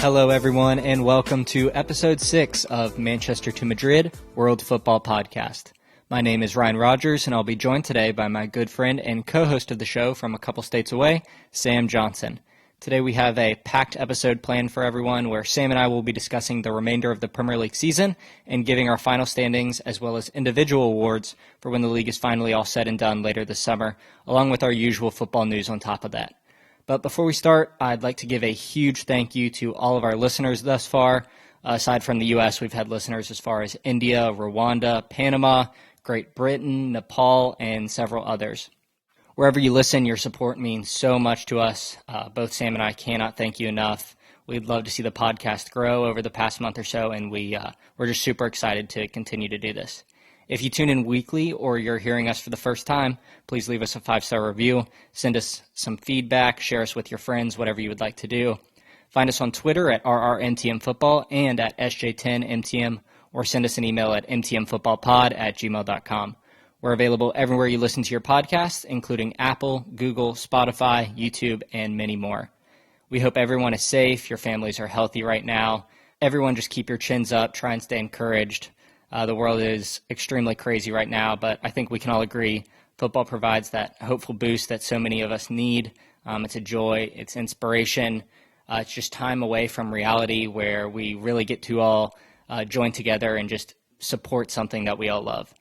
Hello, everyone, and welcome to episode 6 of Manchester to Madrid World Football Podcast. My name is Ryan Rogers, and I'll be joined today by my good friend and co-host of the show from a couple states away, Sam Johnson. Today we have a packed episode planned for everyone where Sam and I will be discussing the remainder of the Premier League season and giving our final standings as well as individual awards for when the league is finally all said and done later this summer, along with our usual football news on top of that. But before we start, I'd like to give a huge thank you to all of our listeners thus far. Aside from the U.S., we've had listeners as far as India, Rwanda, Panama, Great Britain, Nepal, and several others. Wherever you listen, your support means so much to us. Both Sam and I cannot thank you enough. We'd love to see the podcast grow over the past month or so, and we're just super excited to continue to do this. If you tune in weekly or you're hearing us for the first time, please leave us a 5-star review, send us some feedback, share us with your friends, whatever you would like to do. Find us on Twitter at RRMTMFootball and at SJ10MTM, or send us an email at mtmfootballpod@gmail.com. We're available everywhere you listen to your podcasts, including Apple, Google, Spotify, YouTube, and many more. We hope everyone is safe, your families are healthy right now. Everyone just keep your chins up, try and stay encouraged. The world is extremely crazy right now, but I think we can all agree football provides that hopeful boost that so many of us need. It's a joy, it's inspiration. It's just time away from reality where we really get to all join together and just support something that we all love.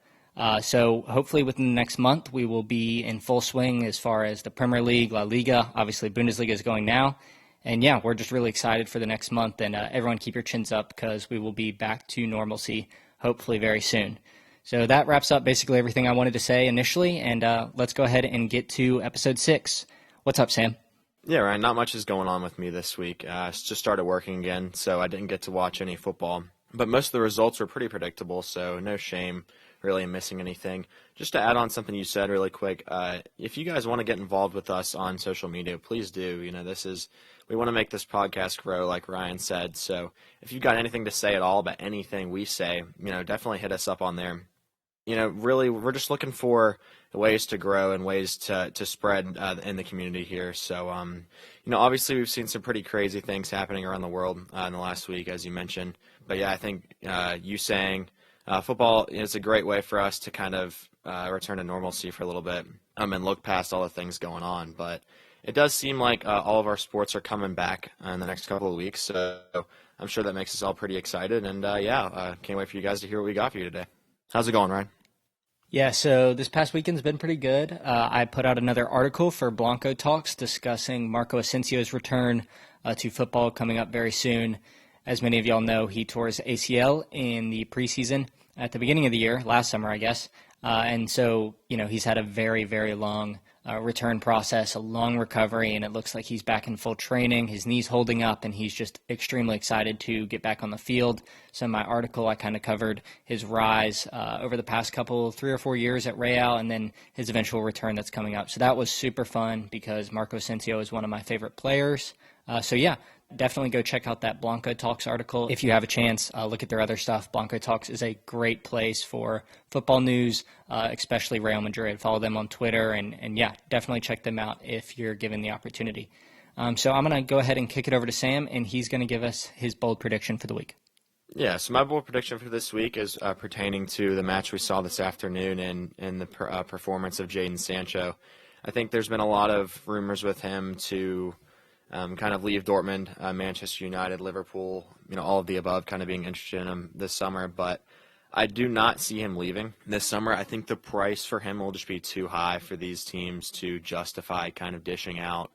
So hopefully within the next month, we will be in full swing as far as the Premier League, La Liga, obviously Bundesliga is going now. And yeah, we're just really excited for the next month, and everyone keep your chins up because we will be back to normalcy hopefully very soon. So that wraps up basically everything I wanted to say initially, and let's go ahead and get to episode 6. What's up, Sam? Yeah, Ryan, not much is going on with me this week. Just started working again, so I didn't get to watch any football. But most of the results were pretty predictable, so no shame really missing anything. Just to add on something you said really quick, if you guys want to get involved with us on social media, please do. We want to make this podcast grow, like Ryan said. So if you've got anything to say at all about anything we say, definitely hit us up on there. Really, we're just looking for ways to grow and ways to spread in the community here. So, obviously we've seen some pretty crazy things happening around the world in the last week, as you mentioned. But yeah, I think you saying football is a great way for us to kind of return to normalcy for a little bit and look past all the things going on. But it does seem like all of our sports are coming back in the next couple of weeks. So I'm sure that makes us all pretty excited. And can't wait for you guys to hear what we got for you today. How's it going, Ryan? Yeah, so this past weekend's been pretty good. I put out another article for Blanco Talks discussing Marco Asensio's return to football coming up very soon. As many of y'all know, he tore his ACL in the preseason at the beginning of the year, last summer, I guess. And so, he's had a very, very long return process, a long recovery, and it looks like he's back in full training. His knee's holding up, and he's just extremely excited to get back on the field. So in my article, I kind of covered his rise over the past 3 or 4 years at Real, and then his eventual return that's coming up. So that was super fun because Marco Asensio is one of my favorite players. Definitely go check out that Blanco Talks article. If you have a chance, look at their other stuff. Blanco Talks is a great place for football news, especially Real Madrid. Follow them on Twitter, and definitely check them out if you're given the opportunity. So I'm going to go ahead and kick it over to Sam, and he's going to give us his bold prediction for the week. Yeah, so my bold prediction for this week is pertaining to the match we saw this afternoon and the performance of Jadon Sancho. I think there's been a lot of rumors with him to kind of leave Dortmund, Manchester United, Liverpool, all of the above, kind of being interested in him this summer. But I do not see him leaving this summer. I think the price for him will just be too high for these teams to justify kind of dishing out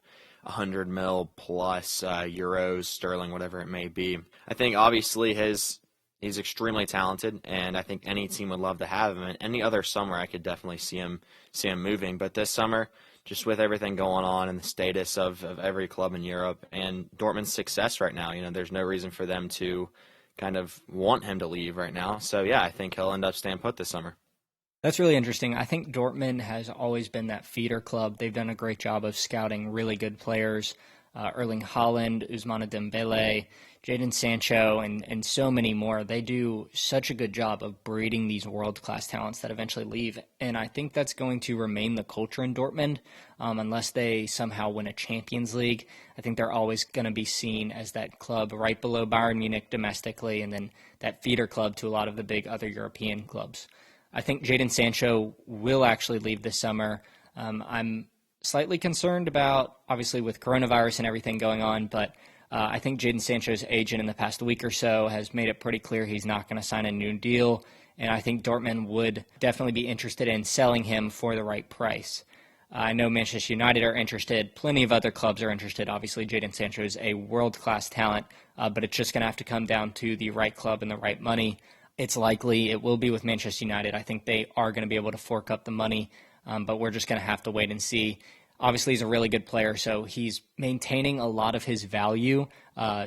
100 mil plus euros, sterling, whatever it may be. I think obviously he's extremely talented, and I think any team would love to have him. And any other summer, I could definitely see him moving. But this summer, just with everything going on and the status of every club in Europe and Dortmund's success right now, there's no reason for them to kind of want him to leave right now. So, yeah, I think he'll end up staying put this summer. That's really interesting. I think Dortmund has always been that feeder club. They've done a great job of scouting really good players. Erling Haaland, Ousmane Dembele, Jadon Sancho, and so many more. They do such a good job of breeding these world-class talents that eventually leave. And I think that's going to remain the culture in Dortmund unless they somehow win a Champions League. I think they're always going to be seen as that club right below Bayern Munich domestically, and then that feeder club to a lot of the big other European clubs. I think Jadon Sancho will actually leave this summer. I'm slightly concerned about, obviously, with coronavirus and everything going on, but I think Jadon Sancho's agent in the past week or so has made it pretty clear he's not going to sign a new deal, and I think Dortmund would definitely be interested in selling him for the right price. I know Manchester United are interested. Plenty of other clubs are interested. Obviously, Jadon Sancho is a world-class talent, but it's just going to have to come down to the right club and the right money. It's likely it will be with Manchester United. I think they are going to be able to fork up the money, but we're just going to have to wait and see. Obviously, he's a really good player, so he's maintaining a lot of his value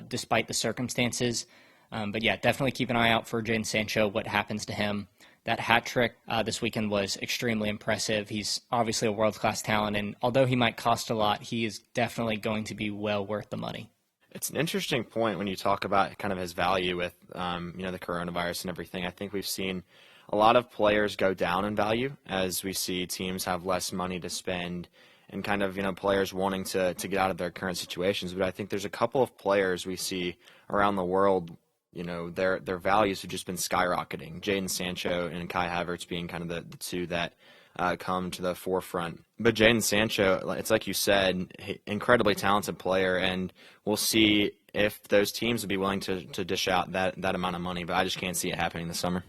despite the circumstances. But yeah, definitely keep an eye out for Jadon Sancho, what happens to him. That hat trick this weekend was extremely impressive. He's obviously a world-class talent, and although he might cost a lot, he is definitely going to be well worth the money. It's an interesting point when you talk about kind of his value with the coronavirus and everything. I think we've seen a lot of players go down in value as we see teams have less money to spend and kind of, players wanting to get out of their current situations. But I think there's a couple of players we see around the world, their values have just been skyrocketing. Jadon Sancho and Kai Havertz being kind of the two that come to the forefront. But Jadon Sancho, it's like you said, incredibly talented player, and we'll see if those teams would be willing to dish out that amount of money. But I just can't see it happening this summer.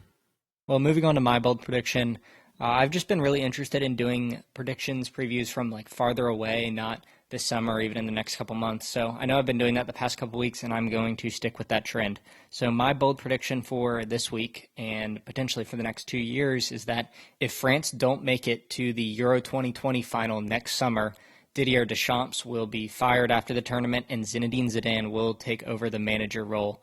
Well, moving on to my bold prediction, I've just been really interested in doing predictions, previews from farther away, not this summer or even in the next couple months. So I know I've been doing that the past couple weeks, and I'm going to stick with that trend. So my bold prediction for this week and potentially for the next 2 years is that if France don't make it to the Euro 2020 final next summer, Didier Deschamps will be fired after the tournament, and Zinedine Zidane will take over the manager role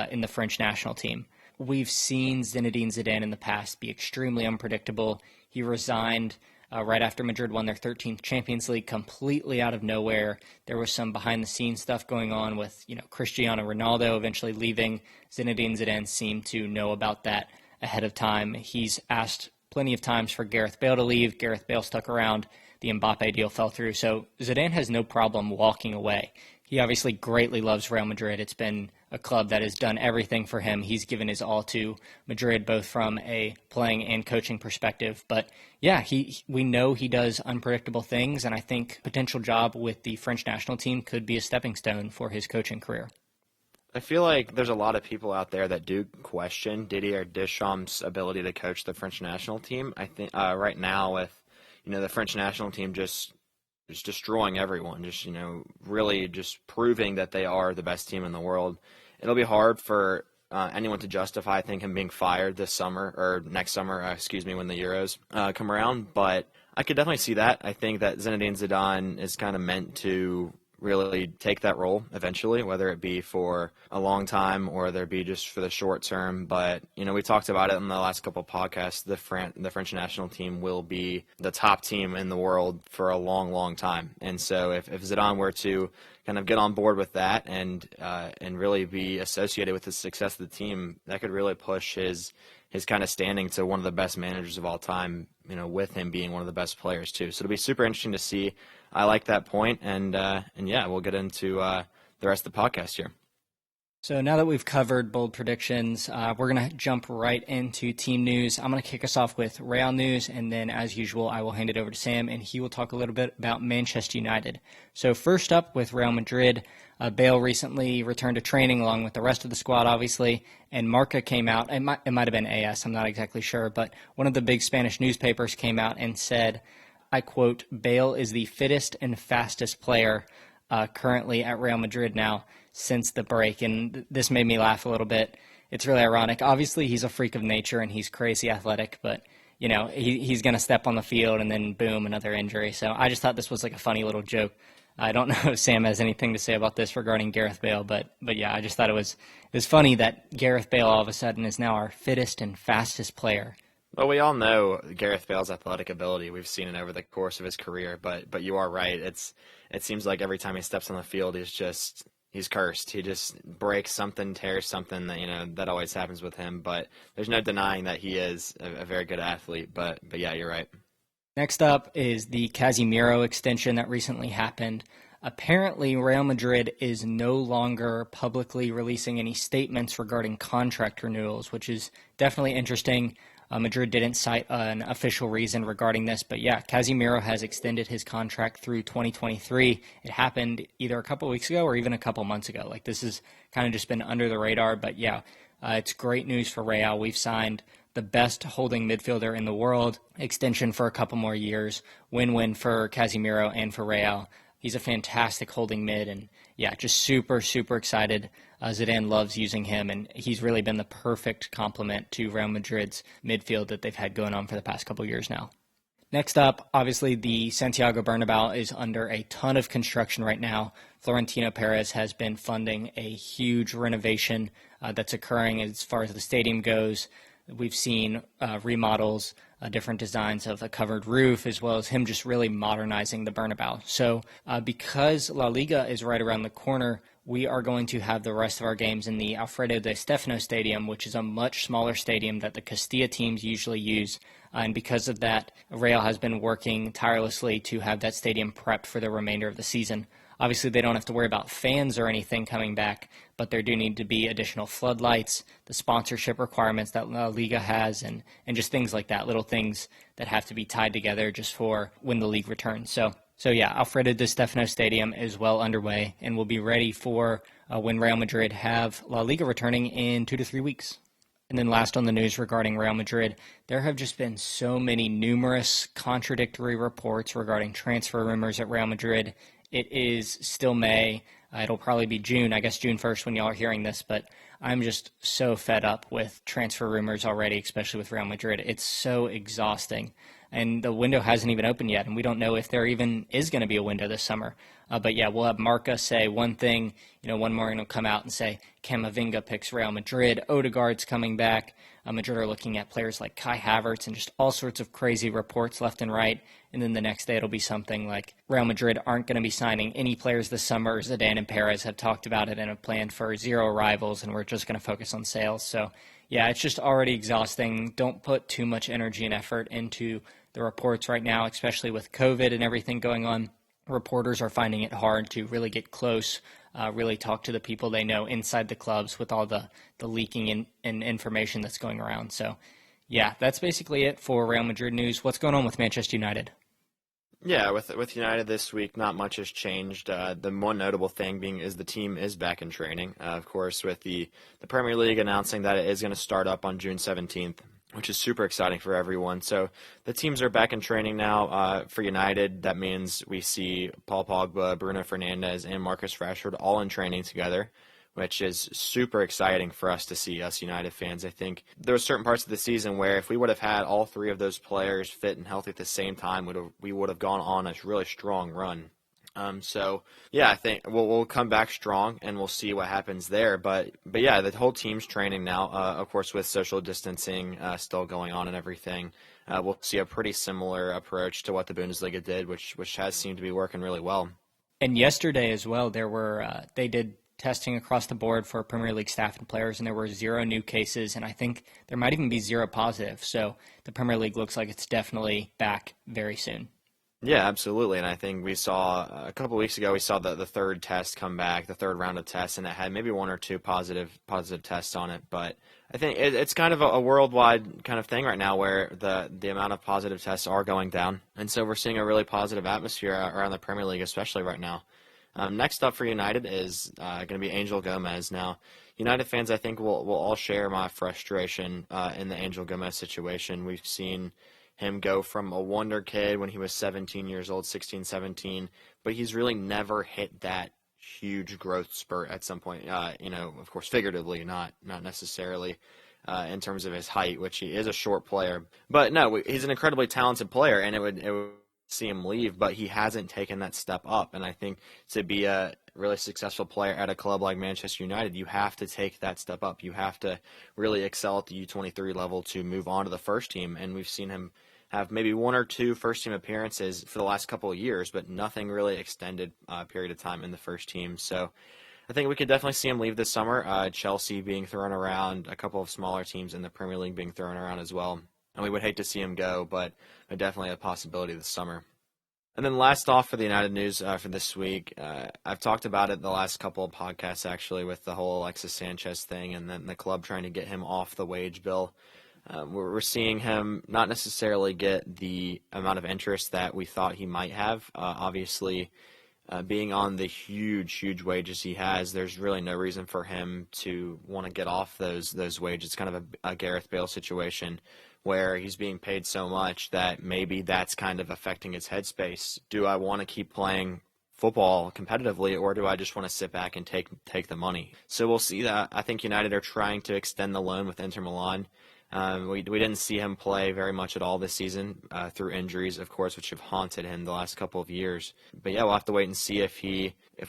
in the French national team. We've seen Zinedine Zidane in the past be extremely unpredictable. He resigned right after Madrid won their 13th Champions League completely out of nowhere. There was some behind-the-scenes stuff going on with, Cristiano Ronaldo eventually leaving. Zinedine Zidane seemed to know about that ahead of time. He's asked plenty of times for Gareth Bale to leave. Gareth Bale stuck around. The Mbappe deal fell through. So Zidane has no problem walking away. He obviously greatly loves Real Madrid. It's been a club that has done everything for him. He's given his all to Madrid, both from a playing and coaching perspective. But yeah, we know he does unpredictable things, and I think potential job with the French national team could be a stepping stone for his coaching career. I feel like there's a lot of people out there that do question Didier Deschamps' ability to coach the French national team. I think right now with the French national team just destroying everyone, really just proving that they are the best team in the world. It'll be hard for anyone to justify, I think, him being fired this summer or next summer, when the Euros come around. But I could definitely see that. I think that Zinedine Zidane is kind of meant to really take that role eventually, whether it be for a long time or whether it be just for the short term. But, we talked about it in the last couple of podcasts. The French national team will be the top team in the world for a long, long time. And so if Zidane were to kind of get on board with that and really be associated with the success of the team, that could really push his kind of standing to one of the best managers of all time, with him being one of the best players too. So it'll be super interesting to see. I like that point, and yeah, we'll get into the rest of the podcast here. So now that we've covered bold predictions, we're going to jump right into team news. I'm going to kick us off with Real news, and then as usual, I will hand it over to Sam, and he will talk a little bit about Manchester United. So first up with Real Madrid, Bale recently returned to training along with the rest of the squad, obviously, and Marca came out. It might have been AS, I'm not exactly sure, but one of the big Spanish newspapers came out and said, I quote, Bale is the fittest and fastest player currently at Real Madrid now since the break. And this made me laugh a little bit. It's really ironic. Obviously, he's a freak of nature and he's crazy athletic, but, he's going to step on the field and then, boom, another injury. So I just thought this was like a funny little joke. I don't know if Sam has anything to say about this regarding Gareth Bale, but yeah, I just thought it was funny that Gareth Bale all of a sudden is now our fittest and fastest player. Well, we all know Gareth Bale's athletic ability. We've seen it over the course of his career, but you are right. It seems like every time he steps on the field, he's just he's cursed. He just breaks something, tears something that always happens with him. But there's no denying that he is a very good athlete. But yeah, you're right. Next up is the Casemiro extension that recently happened. Apparently, Real Madrid is no longer publicly releasing any statements regarding contract renewals, which is definitely interesting. Madrid didn't cite an official reason regarding this, but yeah, Casemiro has extended his contract through 2023. It happened either a couple weeks ago or even a couple months ago. Like, this has kind of just been under the radar, but yeah, it's great news for Real. We've signed the best holding midfielder in the world, extension for a couple more years, win-win for Casemiro and for Real. He's a fantastic holding mid, and yeah, just super, super excited. Zidane loves using him, and he's really been the perfect complement to Real Madrid's midfield that they've had going on for the past couple years now. Next up, obviously, the Santiago Bernabéu is under a ton of construction right now. Florentino Perez has been funding a huge renovation that's occurring as far as the stadium goes. We've seen remodels, different designs of a covered roof, as well as him just really modernizing the Bernabéu. So because La Liga is right around the corner, we are going to have the rest of our games in the Alfredo Di Stefano Stadium, which is a much smaller stadium that the Castilla teams usually use. And because of that, Real has been working tirelessly to have that stadium prepped for the remainder of the season. Obviously, they don't have to worry about fans or anything coming back, but there do need to be additional floodlights, the sponsorship requirements that La Liga has, and just things like that, little things that have to be tied together just for when the league returns. So yeah, Alfredo Di Stefano Stadium is well underway and will be ready for when Real Madrid have La Liga returning in 2 to 3 weeks. And then last on the news regarding Real Madrid, there have just been so many numerous contradictory reports regarding transfer rumors at Real Madrid. It is still May. It'll probably be June, I guess June 1st when y'all are hearing this, but I'm just so fed up with transfer rumors already, especially with Real Madrid. It's so exhausting. And the window hasn't even opened yet, and we don't know if there even is going to be a window this summer. But yeah, we'll have Marca say one thing, one morning will come out and say Camavinga picks Real Madrid, Odegaard's coming back. Madrid are looking at players like Kai Havertz and just all sorts of crazy reports left and right. And then the next day it'll be something like Real Madrid aren't going to be signing any players this summer. Zidane and Perez have talked about it and have planned for 0 arrivals, and we're just going to focus on sales. So yeah, it's just already exhausting. Don't put too much energy and effort into the reports right now, especially with COVID and everything going on. Reporters are finding it hard to really get close, really talk to the people they know inside the clubs with all the leaking and information that's going around. So yeah, that's basically it for Real Madrid news. What's going on with Manchester United? Yeah, with United this week, not much has changed. The one notable thing being is the team is back in training. Of course, with the Premier League announcing that it is going to start up on June 17th, which is super exciting for everyone. So the teams are back in training now. For United, that means we see Paul Pogba, Bruno Fernandes, and Marcus Rashford all in training together, which is super exciting for us to see, us United fans. I think there were certain parts of the season where if we would have had all 3 of those players fit and healthy at the same time, we would have gone on a really strong run. So yeah, I think we'll come back strong and we'll see what happens there. But yeah, the whole team's training now. Of course, with social distancing still going on and everything, we'll see a pretty similar approach to what the Bundesliga did, which has seemed to be working really well. And yesterday as well, they did testing across the board for Premier League staff and players, and there were 0 new cases, and I think there might even be 0 positive. So the Premier League looks like it's definitely back very soon. Yeah, absolutely. And I think we saw a couple of weeks ago, we saw the third test come back, the third round of tests, and it had maybe 1 or 2 positive tests on it. But I think it's kind of a worldwide kind of thing right now where the amount of positive tests are going down. And so we're seeing a really positive atmosphere around the Premier League, especially right now. Next up for United is going to be Angel Gomez. Now, United fans, I think, will all share my frustration in the Angel Gomez situation. We've seen him go from a wonder kid when he was 17 years old, 16, 17, but he's really never hit that huge growth spurt at some point, of course, figuratively, not necessarily in terms of his height, which he is a short player. But no, he's an incredibly talented player, and it would see him leave, but he hasn't taken that step up. And I think to be a really successful player at a club like Manchester United, you have to take that step up. You have to really excel at the U23 level to move on to the first team. And we've seen him have maybe 1 or 2 first-team appearances for the last couple of years, but nothing really extended period of time in the first team. So I think we could definitely see him leave this summer. Chelsea being thrown around, a couple of smaller teams in the Premier League being thrown around as well. And we would hate to see him go, but definitely a possibility this summer. And then last off for the United news for this week, I've talked about it the last couple of podcasts actually with the whole Alexis Sanchez thing and then the club trying to get him off the wage bill. We're seeing him not necessarily get the amount of interest that we thought he might have. Obviously, being on the huge wages he has, there's really no reason for him to want to get off those wages. It's kind of a Gareth Bale situation where he's being paid so much that maybe that's kind of affecting his headspace. Do I want to keep playing football competitively, or do I just want to sit back and take the money? So we'll see that. I think United are trying to extend the loan with Inter Milan. We didn't see him play very much at all this season through injuries, of course, which have haunted him the last couple of years. But yeah, we'll have to wait and see if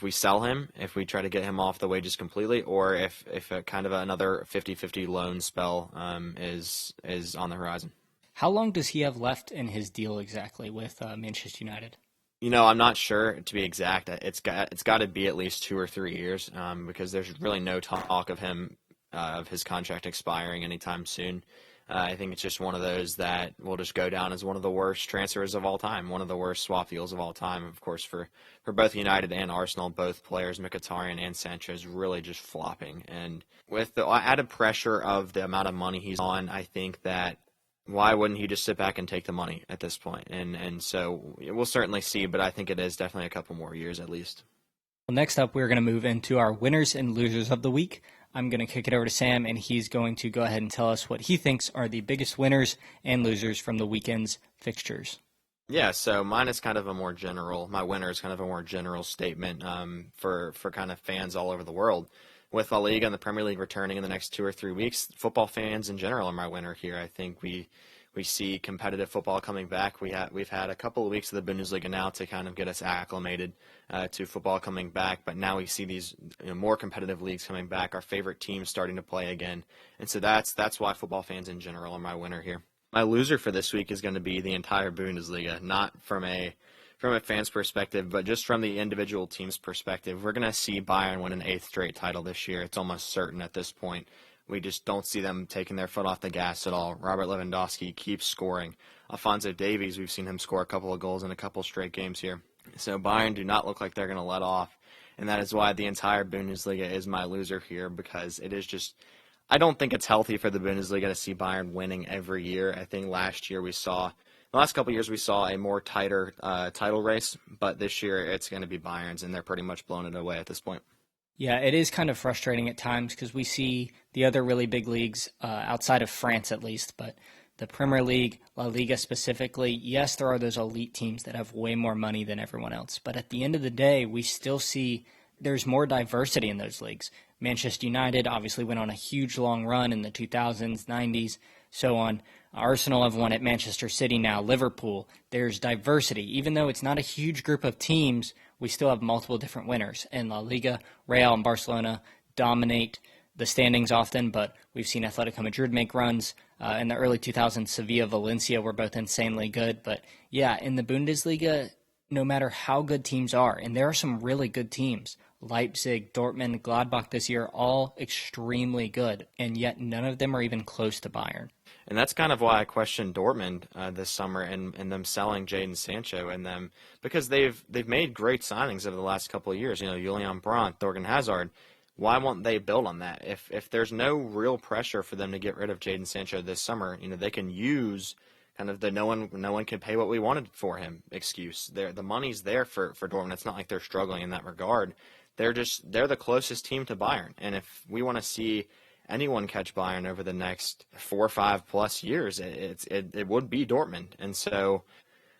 we sell him, if we try to get him off the wages completely, or if a kind of another 50-50 loan spell is on the horizon. How long does he have left in his deal exactly with Manchester United? I'm not sure to be exact. It's got to be at least 2 or 3 years because there's really no talk of him. Of his contract expiring anytime soon. I think it's just one of those that will just go down as one of the worst transfers of all time, one of the worst swap deals of all time, of course, for both United and Arsenal, both players, Mkhitaryan and Sanchez, really just flopping. And with the added pressure of the amount of money he's on, I think that why wouldn't he just sit back and take the money at this point? And so we'll certainly see, but I think it is definitely a couple more years at least. Well, next up, we're going to move into our winners and losers of the week. I'm going to kick it over to Sam, and he's going to go ahead and tell us what he thinks are the biggest winners and losers from the weekend's fixtures. Yeah, so mine is kind of a more general, my winner is kind of a more general statement for kind of fans all over the world. With La Liga and the Premier League returning in the next 2 or 3 weeks, football fans in general are my winner here. I think we see competitive football coming back. We've had a couple of weeks of the Bundesliga now to kind of get us acclimated to football coming back, but now we see these more competitive leagues coming back, our favorite teams starting to play again, and so that's why football fans in general are my winner here. My loser for this week is going to be the entire Bundesliga, not from a fan's perspective, but just from the individual team's perspective. We're going to see Bayern win an 8th straight title this year. It's almost certain at this point. We just don't see them taking their foot off the gas at all. Robert Lewandowski keeps scoring. Alphonso Davies, we've seen him score a couple of goals in a couple straight games here. So Bayern do not look like they're going to let off, and that is why the entire Bundesliga is my loser here, because it is just – I don't think it's healthy for the Bundesliga to see Bayern winning every year. I think last year the last couple of years we saw a more tighter title race, but this year it's going to be Bayern's, and they're pretty much blown it away at this point. Yeah, it is kind of frustrating at times because we see the other really big leagues, outside of France at least, but the Premier League, La Liga specifically, yes, there are those elite teams that have way more money than everyone else. But at the end of the day, we still see there's more diversity in those leagues. Manchester United obviously went on a huge long run in the 2000s, 90s, so on. Arsenal have won at Manchester City now, Liverpool. There's diversity. Even though it's not a huge group of teams, we still have multiple different winners. In La Liga, Real and Barcelona dominate the standings often, but we've seen Atletico Madrid make runs. In the early 2000s, Sevilla, Valencia were both insanely good. But yeah, in the Bundesliga, no matter how good teams are, and there are some really good teams, Leipzig, Dortmund, Gladbach this year, all extremely good, and yet none of them are even close to Bayern. And that's kind of why I questioned Dortmund this summer and them selling Jadon Sancho and them, because they've made great signings over the last couple of years. Julian Brandt, Thorgan Hazard. Why won't they build on that? If there's no real pressure for them to get rid of Jadon Sancho this summer, they can use kind of the no one can pay what we wanted for him excuse. The money's there for Dortmund. It's not like they're struggling in that regard. They're the closest team to Bayern, and if we want to see anyone catch Bayern over the next 4 or 5 plus years, it would be Dortmund. And so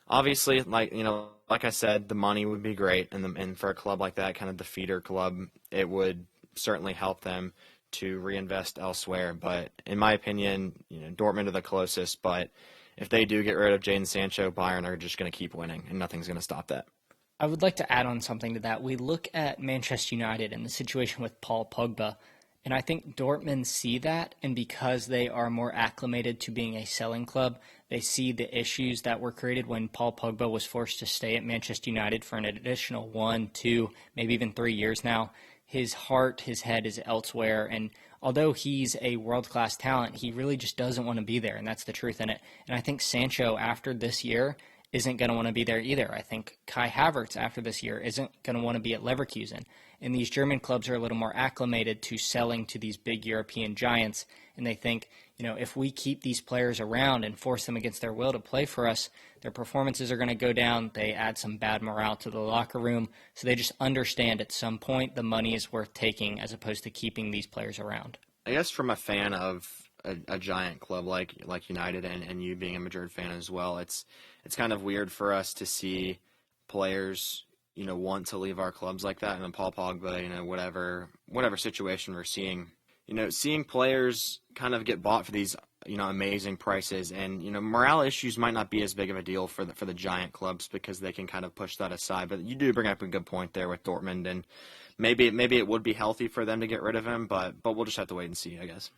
obviously, like I said, the money would be great, and for a club like that, kind of the feeder club, it would certainly help them to reinvest elsewhere. But in my opinion, Dortmund are the closest. But if they do get rid of Jadon Sancho, Bayern are just going to keep winning, and nothing's going to stop that. I would like to add on something to that. We look at Manchester United and the situation with Paul Pogba, and I think Dortmund see that, and because they are more acclimated to being a selling club, they see the issues that were created when Paul Pogba was forced to stay at Manchester United for an additional 1, 2, maybe even 3 years now. his heart, his head is elsewhere. And although he's a world-class talent, he really just doesn't want to be there, and that's the truth in it. And I think Sancho, after this year, isn't going to want to be there either. I think Kai Havertz, after this year, isn't going to want to be at Leverkusen. And these German clubs are a little more acclimated to selling to these big European giants, and they think, if we keep these players around and force them against their will to play for us, their performances are going to go down. They add some bad morale to the locker room. So they just understand at some point the money is worth taking as opposed to keeping these players around. I guess from a fan of a giant club like United and you being a Madrid fan as well, it's kind of weird for us to see players want to leave our clubs like that. And Paul Pogba, whatever situation we're seeing, seeing players kind of get bought for these, amazing prices. And, morale issues might not be as big of a deal for the giant clubs because they can kind of push that aside. But you do bring up a good point there with Dortmund, and maybe it would be healthy for them to get rid of him, but we'll just have to wait and see, I guess.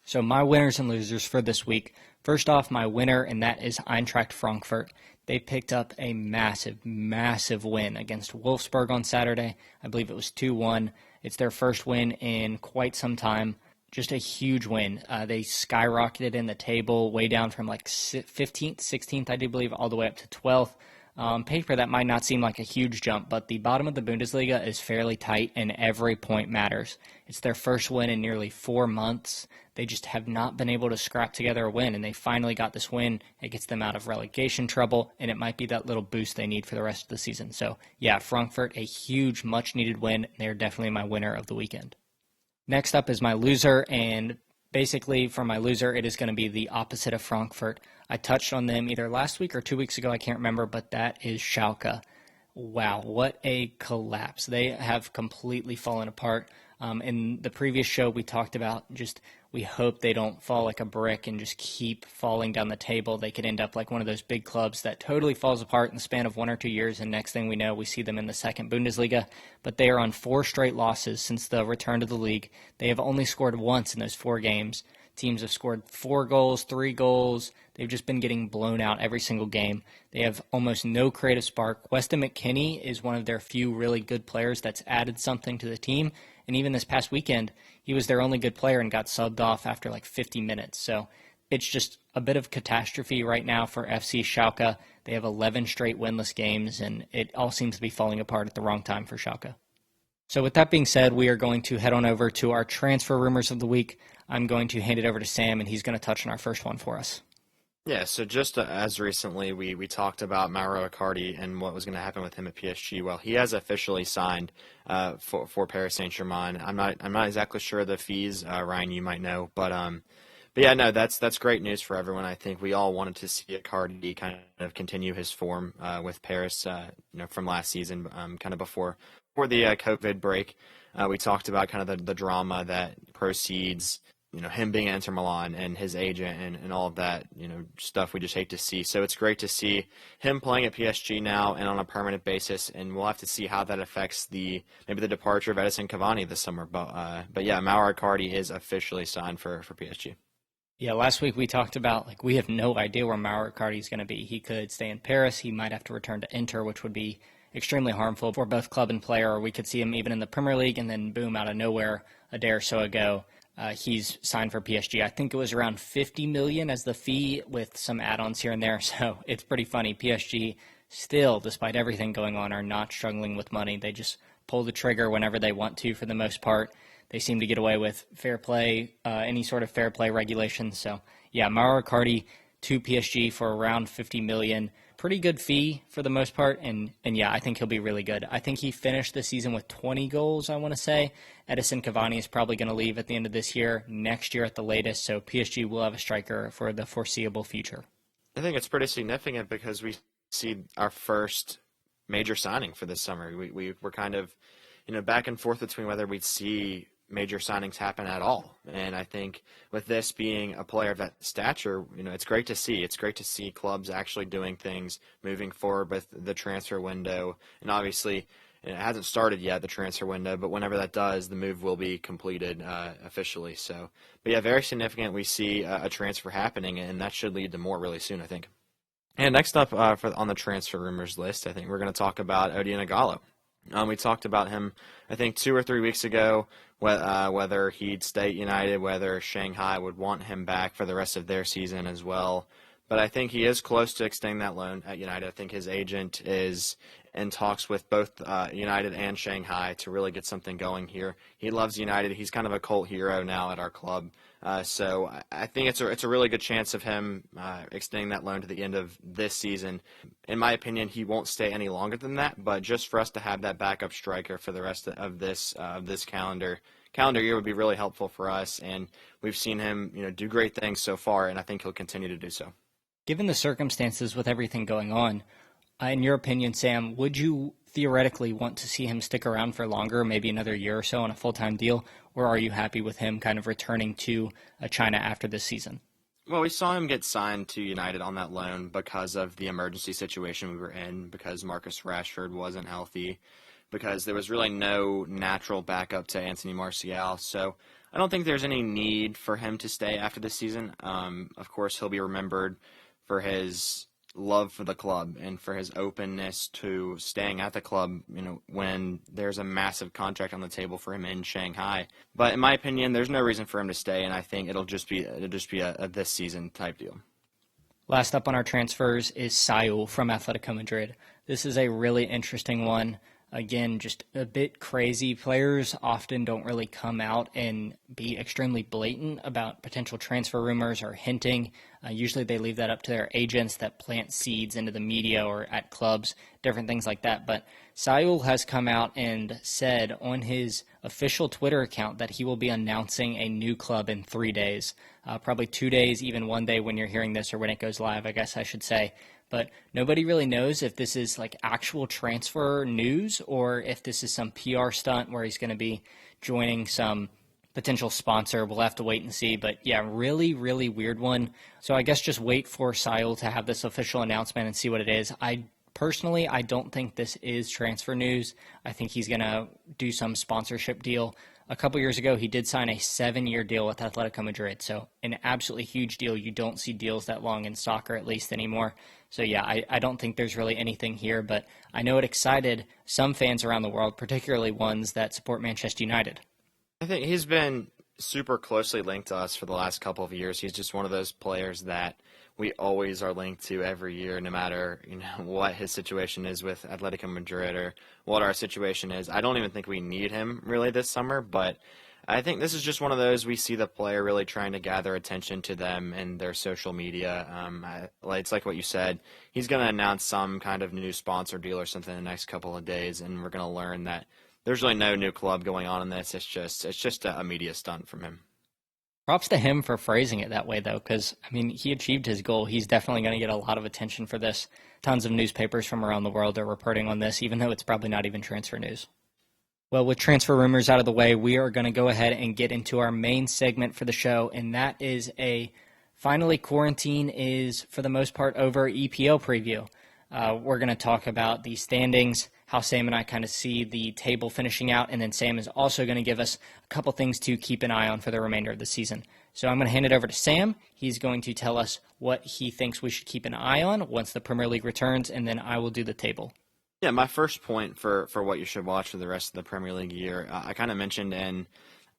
So my winners and losers for this week. First off, my winner, and that is Eintracht Frankfurt. They picked up a massive, massive win against Wolfsburg on Saturday. I believe it was 2-1. It's their first win in quite some time. Just a huge win. They skyrocketed in the table, way down from like 15th, 16th, I do believe, all the way up to 12th. On paper, that might not seem like a huge jump, but the bottom of the Bundesliga is fairly tight, and every point matters. It's their first win in nearly 4 months. They just have not been able to scrap together a win, and they finally got this win. It gets them out of relegation trouble, and it might be that little boost they need for the rest of the season. So, yeah, Frankfurt, a huge, much-needed win. They're definitely my winner of the weekend. Next up is my loser, and basically for my loser, it is going to be the opposite of Frankfurt. I touched on them either last week or 2 weeks ago, I can't remember, but that is Schalke. Wow, what a collapse. They have completely fallen apart. In the previous show, we talked about we hope they don't fall like a brick and just keep falling down the table. They could end up like one of those big clubs that totally falls apart in the span of 1 or 2 years, and next thing we know, we see them in the second Bundesliga. But they are on 4 straight losses since the return to the league. They have only scored once in those 4 games. Teams have scored 4 goals, 3 goals. They've just been getting blown out every single game. They have almost no creative spark. Weston McKennie is one of their few really good players that's added something to the team. And even this past weekend, he was their only good player and got subbed off after like 50 minutes. So it's just a bit of catastrophe right now for FC Schalke. They have 11 straight winless games, and it all seems to be falling apart at the wrong time for Schalke. So with that being said, we are going to head on over to our transfer rumors of the week. I'm going to hand it over to Sam, and he's going to touch on our first one for us. Yeah, so just as recently, we talked about Mauro Icardi and what was going to happen with him at PSG. Well, he has officially signed for Paris Saint-Germain. I'm not exactly sure the fees, Ryan, you might know, but yeah, no, that's great news for everyone. I think we all wanted to see Icardi kind of continue his form with Paris, from last season, kind of before the COVID break. We talked about kind of the drama that proceeds, him being at Inter Milan and his agent and all of that, stuff we just hate to see. So it's great to see him playing at PSG now and on a permanent basis, and we'll have to see how that affects maybe the departure of Edison Cavani this summer. But yeah, Mauro Icardi is officially signed for PSG. Yeah, last week we talked about, we have no idea where Mauro Icardi is going to be. He could stay in Paris. He might have to return to Inter, which would be extremely harmful for both club and player, or we could see him even in the Premier League, and then boom, out of nowhere, a day or so ago, he's signed for PSG. I think it was around $50 million as the fee with some add-ons here and there, so it's pretty funny. PSG still, despite everything going on, are not struggling with money. They just pull the trigger whenever they want to for the most part. They seem to get away with fair play, any sort of fair play regulations. So, yeah, Mauro Icardi to PSG for around $50 million. Pretty good fee for the most part, and yeah, I think he'll be really good. I think he finished the season with 20 goals, I want to say. Edison Cavani is probably going to leave at the end of this year, next year at the latest, so PSG will have a striker for the foreseeable future. I think it's pretty significant because we see our first major signing for this summer. We were kind of, back and forth between whether we'd see major signings happen at all. And I think with this being a player of that stature, it's great to see. It's great to see clubs actually doing things, moving forward with the transfer window. And obviously, it hasn't started yet, the transfer window, but whenever that does, the move will be completed officially. So, but yeah, very significant. We see a transfer happening, and that should lead to more really soon, I think. And next up on the transfer rumors list, I think we're going to talk about Odion Ighalo. We talked about him, I think, 2 or 3 weeks ago, whether he'd stay at United, whether Shanghai would want him back for the rest of their season as well. But I think he is close to extending that loan at United. I think his agent is in talks with both United and Shanghai to really get something going here. He loves United. He's kind of a cult hero now at our club. So I think it's a really good chance of him extending that loan to the end of this season. In my opinion, he won't stay any longer than that, but just for us to have that backup striker for the rest of this calendar year would be really helpful for us. And we've seen him do great things so far, and I think he'll continue to do so. Given the circumstances with everything going on, in your opinion, Sam, would you theoretically want to see him stick around for longer, maybe another year or so on a full-time deal, or are you happy with him kind of returning to China after this season? Well, we saw him get signed to United on that loan because of the emergency situation we were in, because Marcus Rashford wasn't healthy, because there was really no natural backup to Anthony Martial. So I don't think there's any need for him to stay after this season. Of course, he'll be remembered for his love for the club and for his openness to staying at the club, when there's a massive contract on the table for him in Shanghai. But in my opinion, there's no reason for him to stay, and I think it'll just be a this season type deal. Last up on our transfers is Saul from Atletico Madrid. This is a really interesting one. Again, just a bit crazy. Players often don't really come out and be extremely blatant about potential transfer rumors or hinting. Usually they leave that up to their agents that plant seeds into the media or at clubs, different things like that. But Saul has come out and said on his official Twitter account that he will be announcing a new club in 3 days, probably 2 days, even 1 day when you're hearing this or when it goes live, I guess I should say. But nobody really knows if this is like actual transfer news or if this is some PR stunt where he's going to be joining some potential sponsor. We'll have to wait and see. But yeah, really, really weird one. So I guess just wait for Saul to have this official announcement and see what it is. Personally, I don't think this is transfer news. I think he's going to do some sponsorship deal. A couple years ago, he did sign a 7-year deal with Atletico Madrid, so an absolutely huge deal. You don't see deals that long in soccer, at least anymore. So yeah, I don't think there's really anything here, but I know it excited some fans around the world, particularly ones that support Manchester United. I think he's been super closely linked to us for the last couple of years. He's just one of those players that we always are linked to every year, no matter what his situation is with Atletico Madrid or what our situation is. I don't even think we need him really this summer, but I think this is just one of those we see the player really trying to gather attention to them and their social media. It's like what you said. He's going to announce some kind of new sponsor deal or something in the next couple of days, and we're going to learn that there's really no new club going on in this. It's just a media stunt from him. Props to him for phrasing it that way, though, because, he achieved his goal. He's definitely going to get a lot of attention for this. Tons of newspapers from around the world are reporting on this, even though it's probably not even transfer news. Well, with transfer rumors out of the way, we are going to go ahead and get into our main segment for the show, and that is finally quarantine is, for the most part, over EPL preview. We're going to talk about the standings, how Sam and I kind of see the table finishing out, and then Sam is also going to give us a couple things to keep an eye on for the remainder of the season. So I'm going to hand it over to Sam. He's going to tell us what he thinks we should keep an eye on once the Premier League returns, and then I will do the table. Yeah, my first point for what you should watch for the rest of the Premier League year, I kind of mentioned in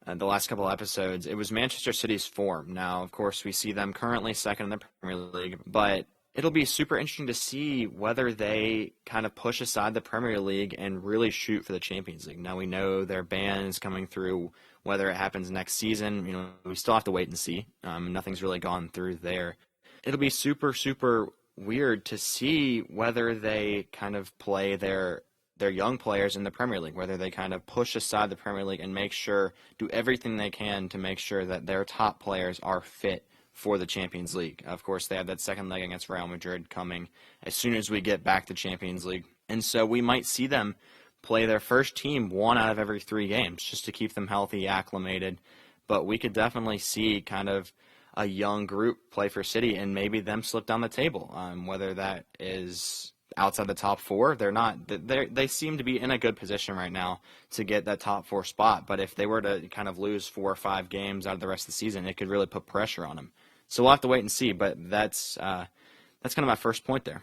the last couple of episodes, it was Manchester City's form. Now, of course, we see them currently second in the Premier League, but it'll be super interesting to see whether they kind of push aside the Premier League and really shoot for the Champions League. Now, we know their ban is coming through. Whether it happens next season, we still have to wait and see. Nothing's really gone through there. It'll be super, super weird to see whether they kind of play their young players in the Premier League, whether they kind of push aside the Premier League and do everything they can to make sure that their top players are fit for the Champions League. Of course, they have that second leg against Real Madrid coming as soon as we get back to Champions League. And so we might see them play their first team 1 out of every 3 games just to keep them healthy, acclimated. But we could definitely see kind of a young group play for City and maybe them slip down the table. Whether that is outside the top 4, they're not. They seem to be in a good position right now to get that top 4 spot. But if they were to kind of lose 4 or 5 games out of the rest of the season, it could really put pressure on them. So we'll have to wait and see, but that's kind of my first point there.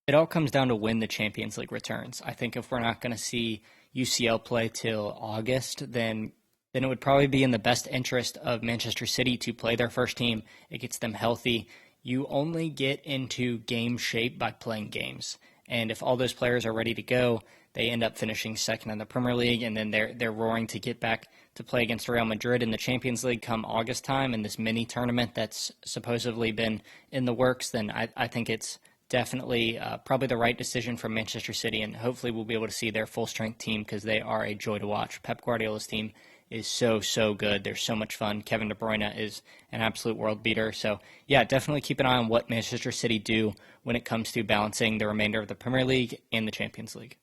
It all comes down to when the Champions League returns. I think if we're not going to see UCL play till August, then it would probably be in the best interest of Manchester City to play their first team. It gets them healthy. You only get into game shape by playing games. And if all those players are ready to go, they end up finishing second in the Premier League, and then they're roaring to get back to play against Real Madrid in the Champions League come August time in this mini tournament that's supposedly been in the works. Then I think it's definitely probably the right decision for Manchester City, and hopefully we'll be able to see their full-strength team because they are a joy to watch. Pep Guardiola's team is so good. They're so much fun. Kevin De Bruyne is an absolute world beater. So, yeah, definitely keep an eye on what Manchester City do when it comes to balancing the remainder of the Premier League and the Champions League.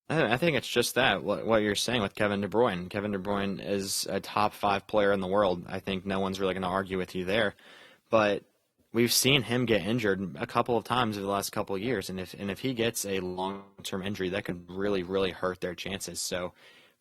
I think it's just that, what you're saying with Kevin De Bruyne. Kevin De Bruyne is a top 5 player in the world. I think no one's really going to argue with you there. But we've seen him get injured a couple of times over the last couple of years, and if he gets a long-term injury, that could really hurt their chances. So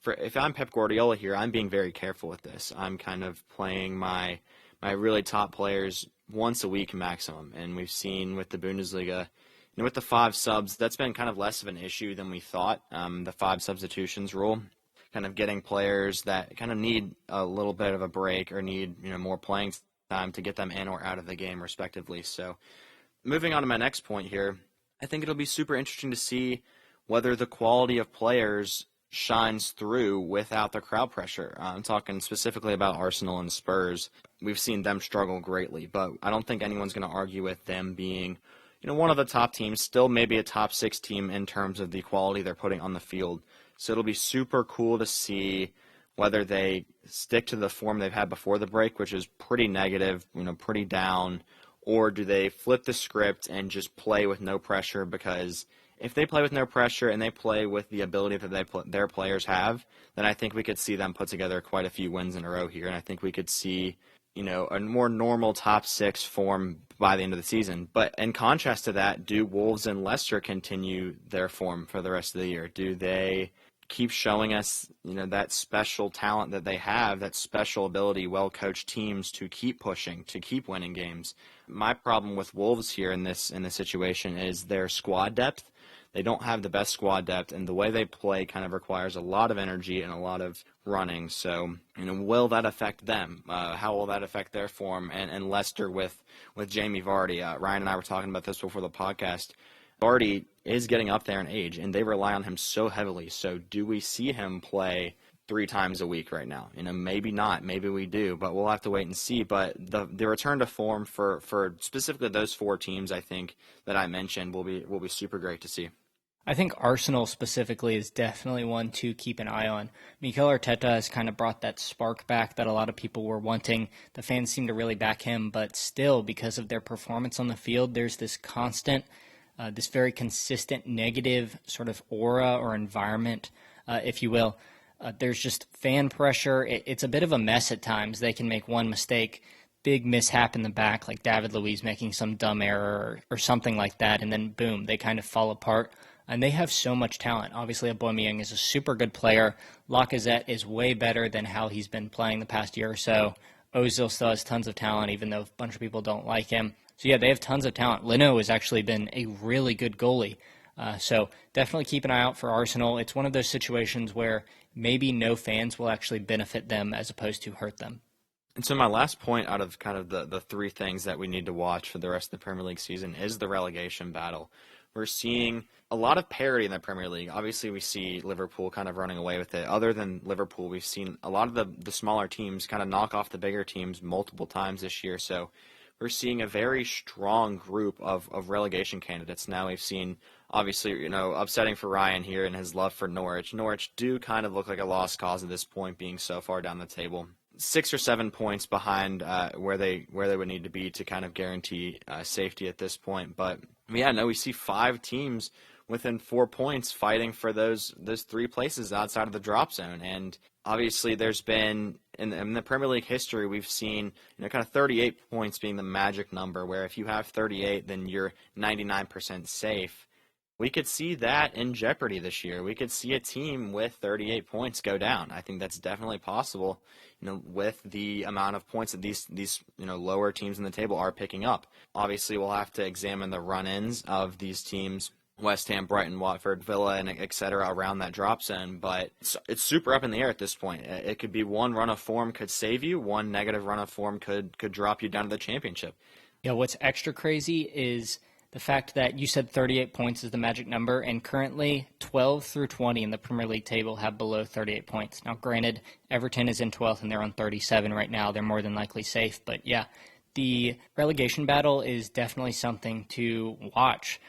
if I'm Pep Guardiola here, I'm being very careful with this. I'm kind of playing my really top players once a week maximum, and we've seen with the Bundesliga, with the 5 subs, that's been kind of less of an issue than we thought. The 5 substitutions rule, kind of getting players that kind of need a little bit of a break or need more playing time to get them in or out of the game, respectively. So, moving on to my next point here, I think it'll be super interesting to see whether the quality of players shines through without the crowd pressure. I'm talking specifically about Arsenal and Spurs. We've seen them struggle greatly, but I don't think anyone's going to argue with them being, one of the top teams, still maybe a top 6 team in terms of the quality they're putting on the field. So it'll be super cool to see whether they stick to the form they've had before the break, which is pretty negative, pretty down, or do they flip the script and just play with no pressure? Because if they play with no pressure and they play with the ability that their players have, then I think we could see them put together quite a few wins in a row here, and I think we could see, a more normal top 6 form by the end of the season. But in contrast to that, do Wolves and Leicester continue their form for the rest of the year? Do they keep showing us, that special talent that they have, that special ability, well-coached teams to keep pushing, to keep winning games? My problem with Wolves here in this situation is their squad depth. They don't have the best squad depth, and the way they play kind of requires a lot of energy and a lot of running. So, will that affect them? How will that affect their form? And Leicester with Jamie Vardy. Ryan and I were talking about this before the podcast. Vardy is getting up there in age, and they rely on him so heavily. So do we see him play 3 times a week right now? Maybe not. Maybe we do, but we'll have to wait and see. But the return to form for specifically those 4 teams, I think, that I mentioned will be super great to see. I think Arsenal specifically is definitely one to keep an eye on. Mikel Arteta has kind of brought that spark back that a lot of people were wanting. The fans seem to really back him, but still, because of their performance on the field, there's this constant, this very consistent negative sort of aura or environment, if you will. There's just fan pressure. It's a bit of a mess at times. They can make one mistake, big mishap in the back, like David Luiz making some dumb error or something like that, and then boom, they kind of fall apart. And they have so much talent. Obviously, Aubameyang is a super good player. Lacazette is way better than how he's been playing the past year or so. Ozil still has tons of talent, even though a bunch of people don't like him. So, yeah, they have tons of talent. Leno has actually been a really good goalie. So definitely keep an eye out for Arsenal. It's one of those situations where maybe no fans will actually benefit them as opposed to hurt them. And so my last point out of kind of the 3 things that we need to watch for the rest of the Premier League season is the relegation battle. We're seeing a lot of parity in the Premier League. Obviously, we see Liverpool kind of running away with it. Other than Liverpool, we've seen a lot of the smaller teams kind of knock off the bigger teams multiple times this year. So we're seeing a very strong group of relegation candidates. Now we've seen, obviously, upsetting for Ryan here and his love for Norwich. Norwich do kind of look like a lost cause at this point, being so far down the table. 6 or 7 points behind where they would need to be to kind of guarantee safety at this point. But we see 5 teams within 4 points fighting for those 3 places outside of the drop zone. And obviously, there's been in the Premier League history, we've seen kind of 38 points being the magic number, where if you have 38, then you're 99% safe. We could see that in jeopardy this year. We could see a team with 38 points go down. I think that's definitely possible, with the amount of points that these lower teams in the table are picking up. Obviously, we'll have to examine the run-ins of these teams West Ham, Brighton, Watford, Villa, and et cetera around that drop zone, but it's super up in the air at this point. It could be one run of form could save you, one negative run of form could drop you down to the championship. Yeah, what's extra crazy is the fact that you said 38 points is the magic number, and currently 12 through 20 in the Premier League table have below 38 points. Now, granted, Everton is in 12th and they're on 37 right now. They're more than likely safe, but yeah, the relegation battle is definitely something to watch.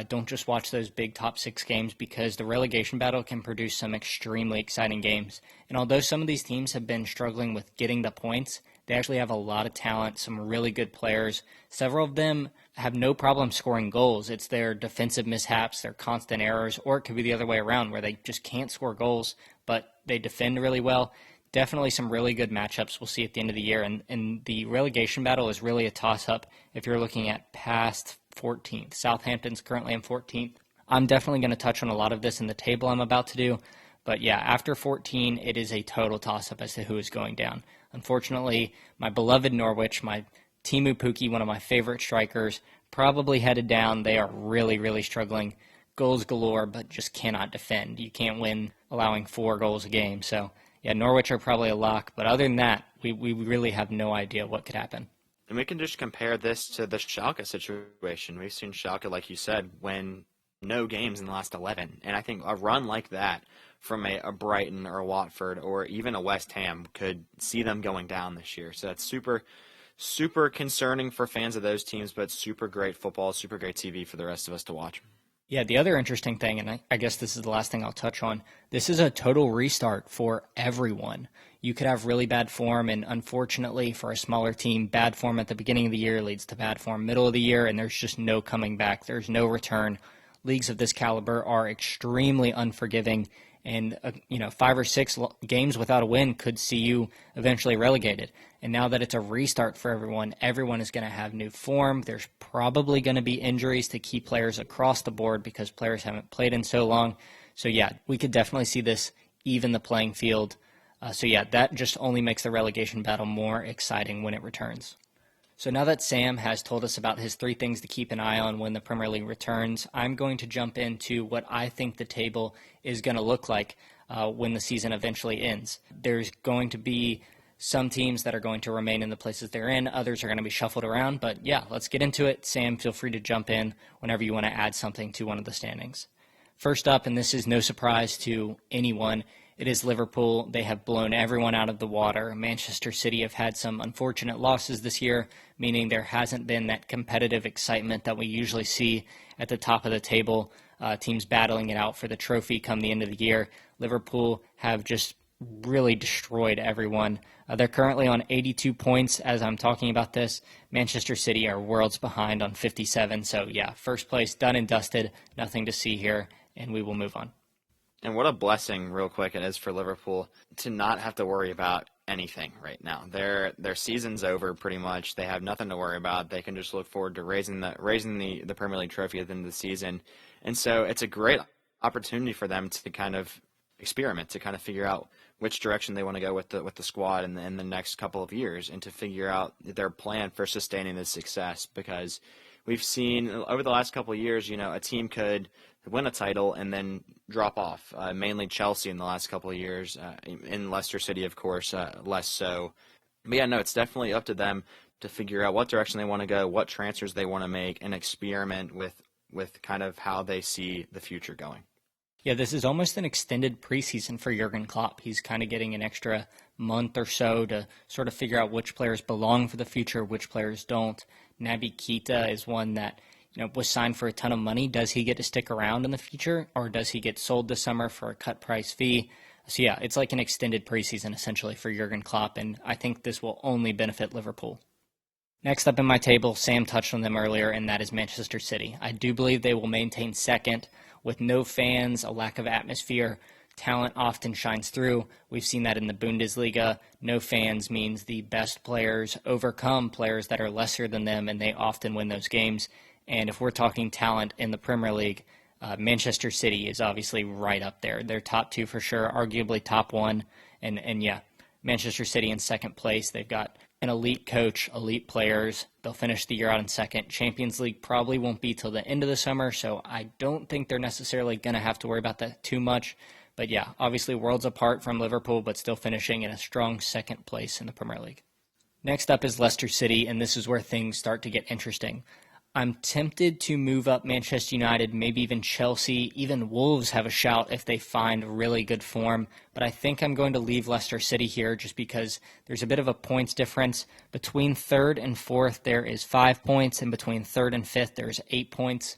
Don't just watch those big top six games, because the relegation battle can produce some extremely exciting games. And although some of these teams have been struggling with getting the points, they actually have a lot of talent, some really good players. Several of them have no problem scoring goals. It's their defensive mishaps, their constant errors, or it could be the other way around where they just can't score goals, but they defend really well. Definitely some really good matchups we'll see at the end of the year. And the relegation battle is really a toss-up if you're looking at past 14th. Southampton's currently in 14th. I'm definitely going to touch on a lot of this in the table I'm about to do. But yeah, after 14, it is a total toss-up as to who is going down. Unfortunately, my beloved Norwich, my Timu Pukki, one of my favorite strikers, probably headed down. They are really, really struggling. Goals galore, but just cannot defend. You can't win allowing 4 goals a game. So yeah, Norwich are probably a lock. But other than that, we really have no idea what could happen. And we can just compare this to the Schalke situation. We've seen Schalke, like you said, win no games in the last 11. And I think a run like that from a Brighton or a Watford or even a West Ham could see them going down this year. So that's super, super concerning for fans of those teams, but super great football, super great TV for the rest of us to watch. Yeah, the other interesting thing, and I guess this is the last thing I'll touch on, this is a total restart for everyone. You could have really bad form, and unfortunately for a smaller team, bad form at the beginning of the year leads to bad form middle of the year, and there's just no coming back. There's no return. Leagues of this caliber are extremely unforgiving, and 5 or 6 games without a win could see you eventually relegated. And now that it's a restart for everyone is going to have new form. There's probably going to be injuries to key players across the board because players haven't played in so long. So yeah, we could definitely see this even the playing field. That just only makes the relegation battle more exciting when it returns. So now that Sam has told us about his 3 things to keep an eye on when the Premier League returns, I'm going to jump into what I think the table is going to look like when the season eventually ends. There's going to be some teams that are going to remain in the places they're in. Others are going to be shuffled around. But yeah, let's get into it. Sam, feel free to jump in whenever you want to add something to one of the standings. First up, and this is no surprise to anyone, it is Liverpool. They have blown everyone out of the water. Manchester City have had some unfortunate losses this year, meaning there hasn't been that competitive excitement that we usually see at the top of the table, teams battling it out for the trophy come the end of the year. Liverpool have just really destroyed everyone. They're currently on 82 points as I'm talking about this. Manchester City are worlds behind on 57. So yeah, first place done and dusted. Nothing to see here, and we will move on. And what a blessing, real quick, it is for Liverpool to not have to worry about anything right now. Their season's over pretty much. They have nothing to worry about. They can just look forward to raising the Premier League trophy at the end of the season. And so it's a great opportunity for them to kind of experiment, to kind of figure out which direction they want to go with the squad in the next couple of years, and to figure out their plan for sustaining this success. Because we've seen over the last couple of years, a team could win a title and then drop off, mainly Chelsea in the last couple of years. In Leicester City, of course, less so. But yeah, no, it's definitely up to them to figure out what direction they want to go, what transfers they want to make, and experiment with kind of how they see the future going. Yeah, this is almost an extended preseason for Jurgen Klopp. He's kind of getting an extra month or so to sort of figure out which players belong for the future, which players don't. Naby Keita is one that was signed for a ton of money. Does he get to stick around in the future, or does he get sold this summer for a cut price fee? So yeah, it's like an extended preseason essentially for Jurgen Klopp, and I think this will only benefit Liverpool. Next up in my table, Sam touched on them earlier, and that is Manchester City. I do believe they will maintain second. With no fans, a lack of atmosphere, talent often shines through. We've seen that in the Bundesliga. No fans means the best players overcome players that are lesser than them, and they often win those games. And if we're talking talent in the Premier League, Manchester City is obviously right up there. They're top 2 for sure, arguably top 1. And yeah, Manchester City in second place. They've got An elite coach, elite players. They'll finish the year out in second. Champions League probably won't be till the end of the summer, so I don't think they're necessarily going to have to worry about that too much. But yeah, obviously worlds apart from Liverpool, but still finishing in a strong second place in the Premier League. Next up is Leicester City, and this is where things start to get interesting. I'm tempted to move up Manchester United, maybe even Chelsea. Even Wolves have a shout if they find really good form. But I think I'm going to leave Leicester City here just because there's a bit of a points difference. Between third and fourth, there is 5 points, and between third and fifth, there's 8 points.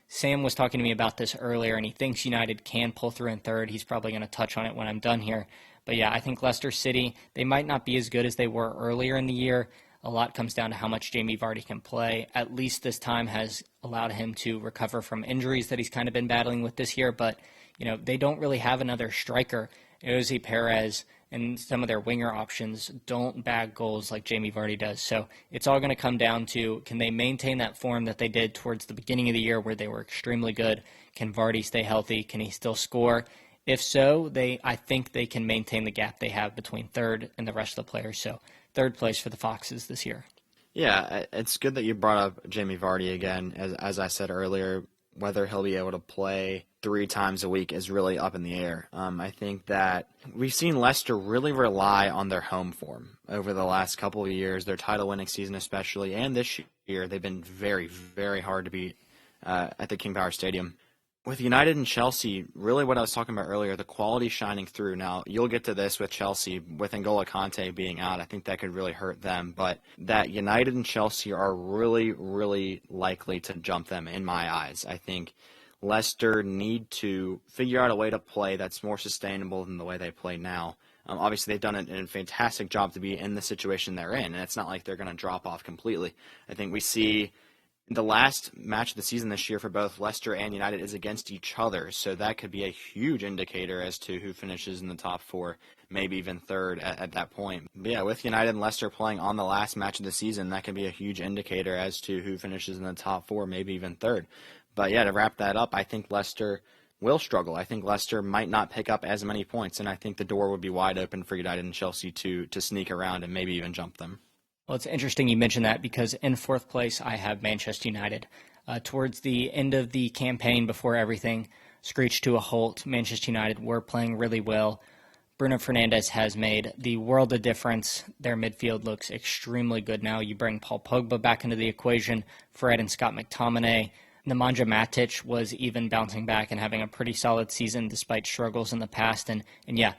Sam was talking to me about this earlier, and he thinks United can pull through in third. He's probably going to touch on it when I'm done here. But yeah, I think Leicester City, they might not be as good as they were earlier in the year. A lot comes down to how much Jamie Vardy can play. At least this time has allowed him to recover from injuries that he's kind of been battling with this year. But, they don't really have another striker. Jose Perez and some of their winger options don't bag goals like Jamie Vardy does. So it's all going to come down to, can they maintain that form that they did towards the beginning of the year where they were extremely good? Can Vardy stay healthy? Can he still score? If so, I think they can maintain the gap they have between third and the rest of the players. So third place for the Foxes this year. Yeah, it's good that you brought up Jamie Vardy again. As I said earlier, whether he'll be able to play 3 times a week is really up in the air. I think that we've seen Leicester really rely on their home form over the last couple of years, their title-winning season especially, and this year they've been very, very hard to beat at the King Power Stadium. With United and Chelsea, really what I was talking about earlier, the quality shining through. Now, you'll get to this with Chelsea, with N'Golo Kante being out. I think that could really hurt them. But that United and Chelsea are really, really likely to jump them in my eyes. I think Leicester need to figure out a way to play that's more sustainable than the way they play now. Obviously, they've done a fantastic job to be in the situation they're in, and it's not like they're going to drop off completely. I think we see the last match of the season this year for both Leicester and United is against each other, so that could be a huge indicator as to who finishes in the top 4, maybe even third at that point. But yeah, with United and Leicester playing on the last match of the season, that could be a huge indicator as to who finishes in the top 4, maybe even third. But yeah, to wrap that up, I think Leicester will struggle. I think Leicester might not pick up as many points, and I think the door would be wide open for United and Chelsea to sneak around and maybe even jump them. Well, it's interesting you mentioned that because in fourth place, I have Manchester United. Towards the end of the campaign, before everything screeched to a halt, Manchester United were playing really well. Bruno Fernandes has made the world of difference. Their midfield looks extremely good now. You bring Paul Pogba back into the equation, Fred and Scott McTominay. Nemanja Matic was even bouncing back and having a pretty solid season despite struggles in the past. And yeah,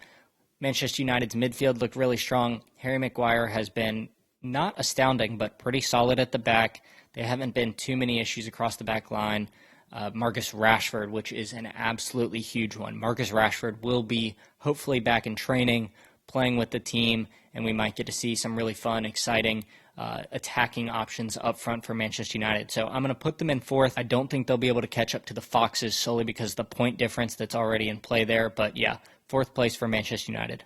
Manchester United's midfield looked really strong. Harry Maguire has been not astounding, but pretty solid at the back. There haven't been too many issues across the back line. Marcus Rashford, which is an absolutely huge one. Marcus Rashford will be hopefully back in training, playing with the team, and we might get to see some really fun, exciting attacking options up front for Manchester United. So I'm going to put them in fourth. I don't think they'll be able to catch up to the Foxes solely because of the point difference that's already in play there. But yeah, fourth place for Manchester United.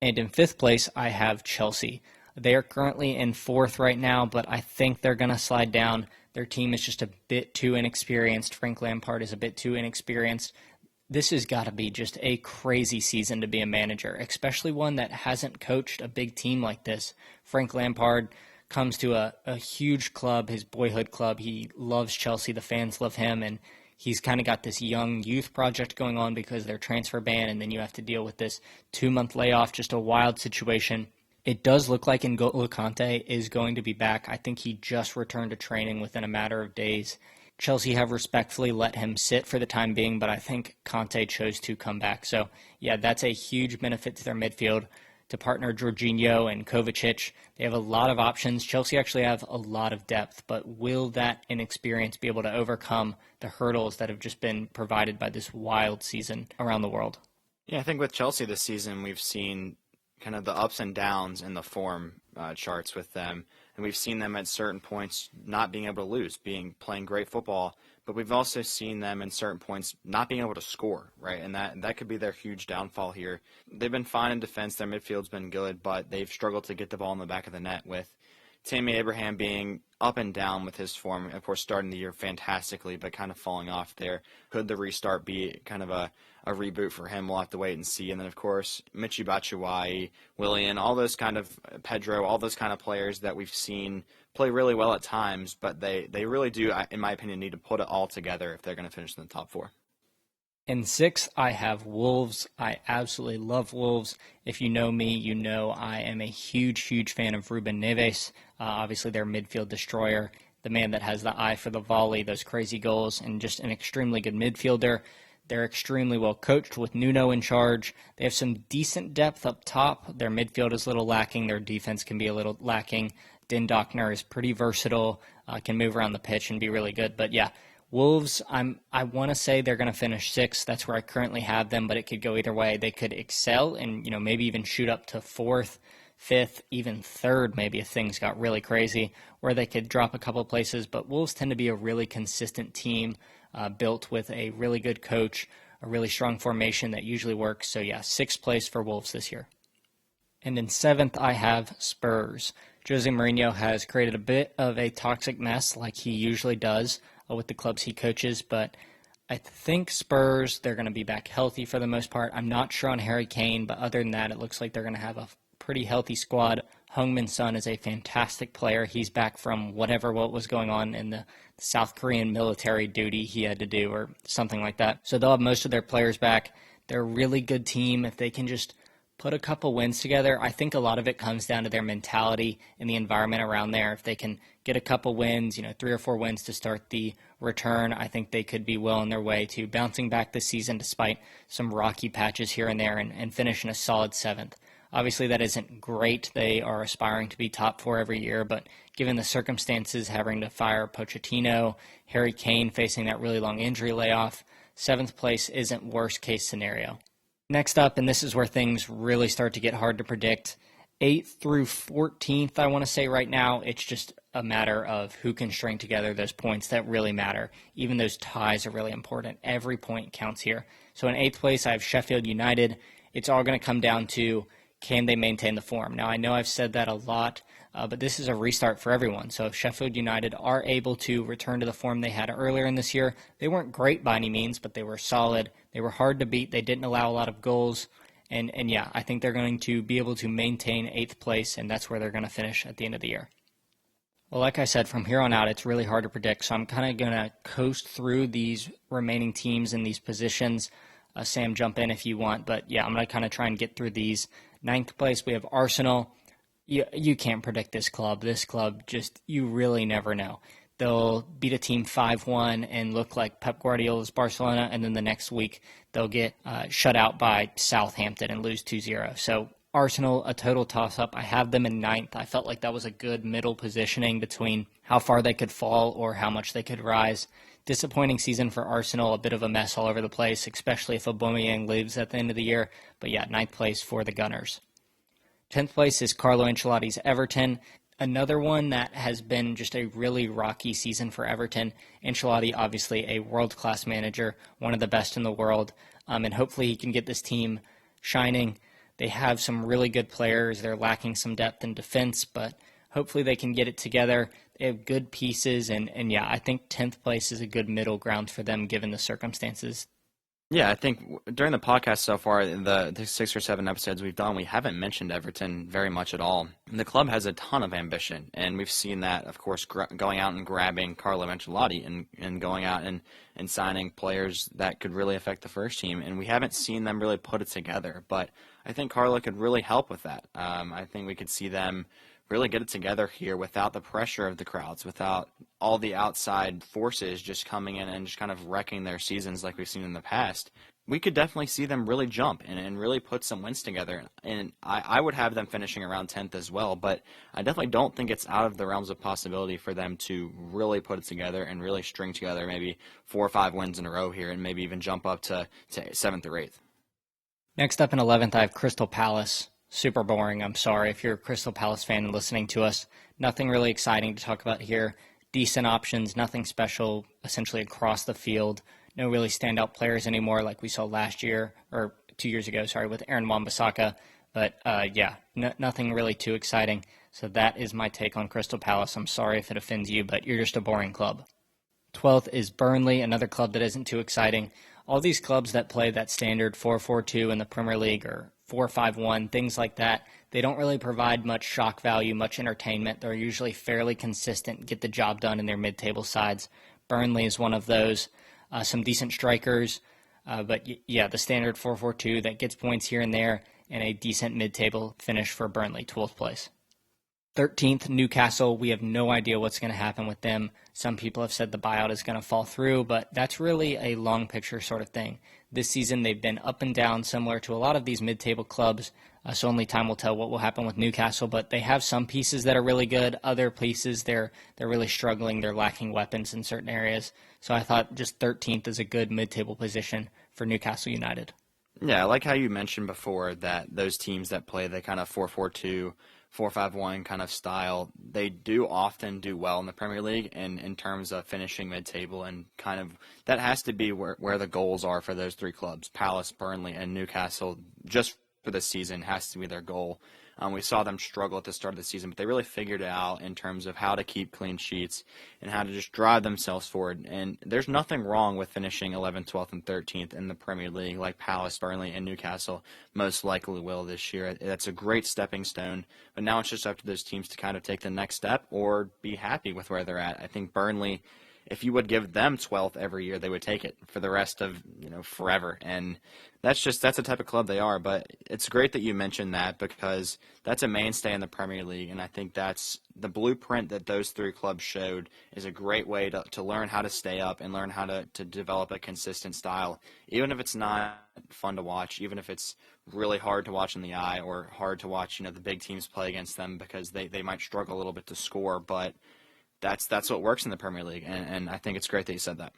And in fifth place, I have Chelsea. They are currently in fourth right now, but I think they're going to slide down. Their team is just a bit too inexperienced. Frank Lampard is a bit too inexperienced. This has got to be just a crazy season to be a manager, especially one that hasn't coached a big team like this. Frank Lampard comes to a huge club, his boyhood club. He loves Chelsea. The fans love him, and he's kind of got this young youth project going on because of their transfer ban, and then you have to deal with this 2-month layoff, just a wild situation. It does look like N'Golo Kante is going to be back. I think he just returned to training within a matter of days. Chelsea have respectfully let him sit for the time being, but I think Kante chose to come back. So, yeah, that's a huge benefit to their midfield. To partner Jorginho and Kovacic, they have a lot of options. Chelsea actually have a lot of depth, but will that inexperience be able to overcome the hurdles that have just been provided by this wild season around the world? Yeah, I think with Chelsea this season, we've seen kind of the ups and downs in the form charts with them. And we've seen them at certain points not being able to lose, playing great football. But we've also seen them in certain points not being able to score, right? And that could be their huge downfall here. They've been fine in defense. Their midfield's been good, but they've struggled to get the ball in the back of the net with Tammy Abraham being up and down with his form, of course, starting the year fantastically, but kind of falling off there. Could the restart be kind of a reboot for him? We'll have to wait and see. And then, of course, Michy Batshuayi, Willian, all those kind of Pedro, all those kind of players that we've seen play really well at times, but they really do, in my opinion, need to put it all together if they're going to finish in the top 4. In 6, I have Wolves. I absolutely love Wolves. If you know me, you know I am a huge, huge fan of Ruben Neves. Obviously, their midfield destroyer, the man that has the eye for the volley, those crazy goals, and just an extremely good midfielder. They're extremely well coached with Nuno in charge. They have some decent depth up top. Their midfield is a little lacking. Their defense can be a little lacking. Den Dockner is pretty versatile, can move around the pitch and be really good. But yeah, Wolves, I want to say they're going to finish 6th. That's where I currently have them, but it could go either way. They could excel and maybe even shoot up to 4th, 5th, even 3rd maybe if things got really crazy, or they could drop a couple of places. But Wolves tend to be a really consistent team built with a really good coach, a really strong formation that usually works. So yeah, 6th place for Wolves this year. And in 7th, I have Spurs. Jose Mourinho has created a bit of a toxic mess like he usually does with the clubs he coaches, but I think Spurs, they're going to be back healthy for the most part. I'm not sure on Harry Kane, but other than that, it looks like they're going to have a pretty healthy squad. Heung-min Son is a fantastic player. He's back from what was going on in the South Korean military duty he had to do or something like that. So they'll have most of their players back. They're a really good team. If they can just put a couple wins together, I think a lot of it comes down to their mentality and the environment around there. If they can get a couple wins, 3 or 4 wins to start the return, I think they could be well on their way to bouncing back this season despite some rocky patches here and there and finish in a solid 7th. Obviously, that isn't great. They are aspiring to be top 4 every year, but given the circumstances, having to fire Pochettino, Harry Kane facing that really long injury layoff, 7th place isn't worst case scenario. Next up, and this is where things really start to get hard to predict, 8th through 14th, I want to say right now, it's just a matter of who can string together those points that really matter. Even those ties are really important. Every point counts here. So in 8th place, I have Sheffield United. It's all going to come down to, can they maintain the form? Now, I know I've said that a lot, but this is a restart for everyone. So if Sheffield United are able to return to the form they had earlier in this year, they weren't great by any means, but they were solid. They were hard to beat. They didn't allow a lot of goals. And yeah, I think they're going to be able to maintain 8th place, and that's where they're going to finish at the end of the year. Well, like I said, from here on out, it's really hard to predict. So I'm kind of going to coast through these remaining teams in these positions. Sam, jump in if you want. But yeah, I'm going to kind of try and get through these. 9th place, we have Arsenal. You can't predict this club. This club, just, you really never know. They'll beat a team 5-1 and look like Pep Guardiola's Barcelona, and then the next week they'll get shut out by Southampton and lose 2-0. So Arsenal, a total toss-up. I have them in 9th. I felt like that was a good middle positioning between how far they could fall or how much they could rise. Disappointing season for Arsenal, a bit of a mess all over the place, especially if Aubameyang leaves at the end of the year. But yeah, 9th place for the Gunners. 10th place is Carlo Ancelotti's Everton. Another one that has been just a really rocky season for Everton. Ancelotti, obviously a world-class manager, one of the best in the world, and hopefully he can get this team shining. They have some really good players. They're lacking some depth in defense, but hopefully they can get it together. They have good pieces, and yeah, I think 10th place is a good middle ground for them given the circumstances. Yeah, I think during the podcast so far, in the 6 or 7 episodes we've done, we haven't mentioned Everton very much at all. And the club has a ton of ambition, and we've seen that, of course, going out and grabbing Carlo Ancelotti and going out and signing players that could really affect the first team. And we haven't seen them really put it together, but I think Carlo could really help with that. I think we could see them really get it together here without the pressure of the crowds, without all the outside forces just coming in and just kind of wrecking their seasons like we've seen in the past. We could definitely see them really jump and really put some wins together. And I would have them finishing around 10th as well, but I definitely don't think it's out of the realms of possibility for them to really put it together and really string together maybe 4 or 5 wins in a row here and maybe even jump up to 7th or 8th. Next up in 11th, I have Crystal Palace. Super boring, I'm sorry. If you're a Crystal Palace fan and listening to us, nothing really exciting to talk about here. Decent options, nothing special, essentially across the field. No really standout players anymore like we saw last year, or 2 years ago, with Aaron Wan-Bissaka. But nothing really too exciting. So that is my take on Crystal Palace. I'm sorry if it offends you, but you're just a boring club. 12th is Burnley, another club that isn't too exciting. All these clubs that play that standard 4-4-2 in the Premier League or 4-5-1, things like that, they don't really provide much shock value, much entertainment. They're usually fairly consistent, get the job done in their mid-table sides. Burnley is one of those. Some decent strikers, but the standard 4-4-2 that gets points here and there, and a decent mid-table finish for Burnley, 12th place. 13th, Newcastle. We have no idea what's going to happen with them. Some people have said the buyout is going to fall through, but that's really a long picture sort of thing. This season, they've been up and down, similar to a lot of these mid-table clubs, so only time will tell what will happen with Newcastle, but they have some pieces that are really good. Other pieces, they're really struggling. They're lacking weapons in certain areas. So I thought just 13th is a good mid-table position for Newcastle United. Yeah, I like how you mentioned before that those teams that play the kind of 4-4-2, 4-5-1 kind of style, they do often do well in the Premier League and in terms of finishing mid-table, and kind of that has to be where the goals are for those three clubs, Palace, Burnley, and Newcastle, just for this season has to be their goal. We saw them struggle at the start of the season, but they really figured it out in terms of how to keep clean sheets and how to just drive themselves forward. And there's nothing wrong with finishing 11th, 12th, and 13th in the Premier League like Palace, Burnley, and Newcastle most likely will this year. That's a great stepping stone, but now it's just up to those teams to kind of take the next step or be happy with where they're at. I think Burnley, if you would give them 12th every year, they would take it for the rest of, forever. And that's the type of club they are. But it's great that you mentioned that, because that's a mainstay in the Premier League. And I think that's the blueprint that those three clubs showed is a great way to learn how to stay up and learn how to develop a consistent style, even if it's not fun to watch, even if it's really hard to watch in the eye or hard to watch, the big teams play against them because they might struggle a little bit to score. But that's what works in the Premier League, and I think it's great that you said that.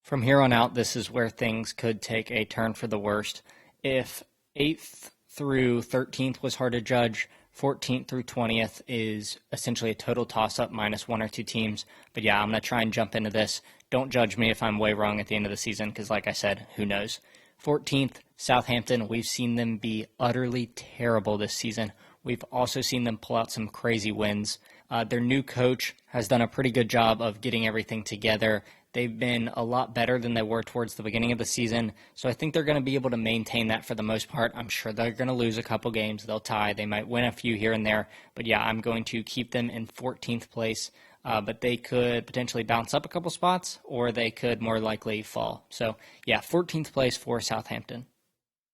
From here on out, this is where things could take a turn for the worst. If 8th through 13th was hard to judge, 14th through 20th is essentially a total toss-up minus one or two teams. But yeah, I'm going to try and jump into this. Don't judge me if I'm way wrong at the end of the season, because like I said, who knows. 14th, Southampton. We've seen them be utterly terrible this season. We've also seen them pull out some crazy wins. Their new coach has done a pretty good job of getting everything together. They've been a lot better than they were towards the beginning of the season, so I think they're going to be able to maintain that for the most part. I'm sure they're going to lose a couple games. They'll tie. They might win a few here and there, but yeah, I'm going to keep them in 14th place, but they could potentially bounce up a couple spots, or they could more likely fall. So yeah, 14th place for Southampton.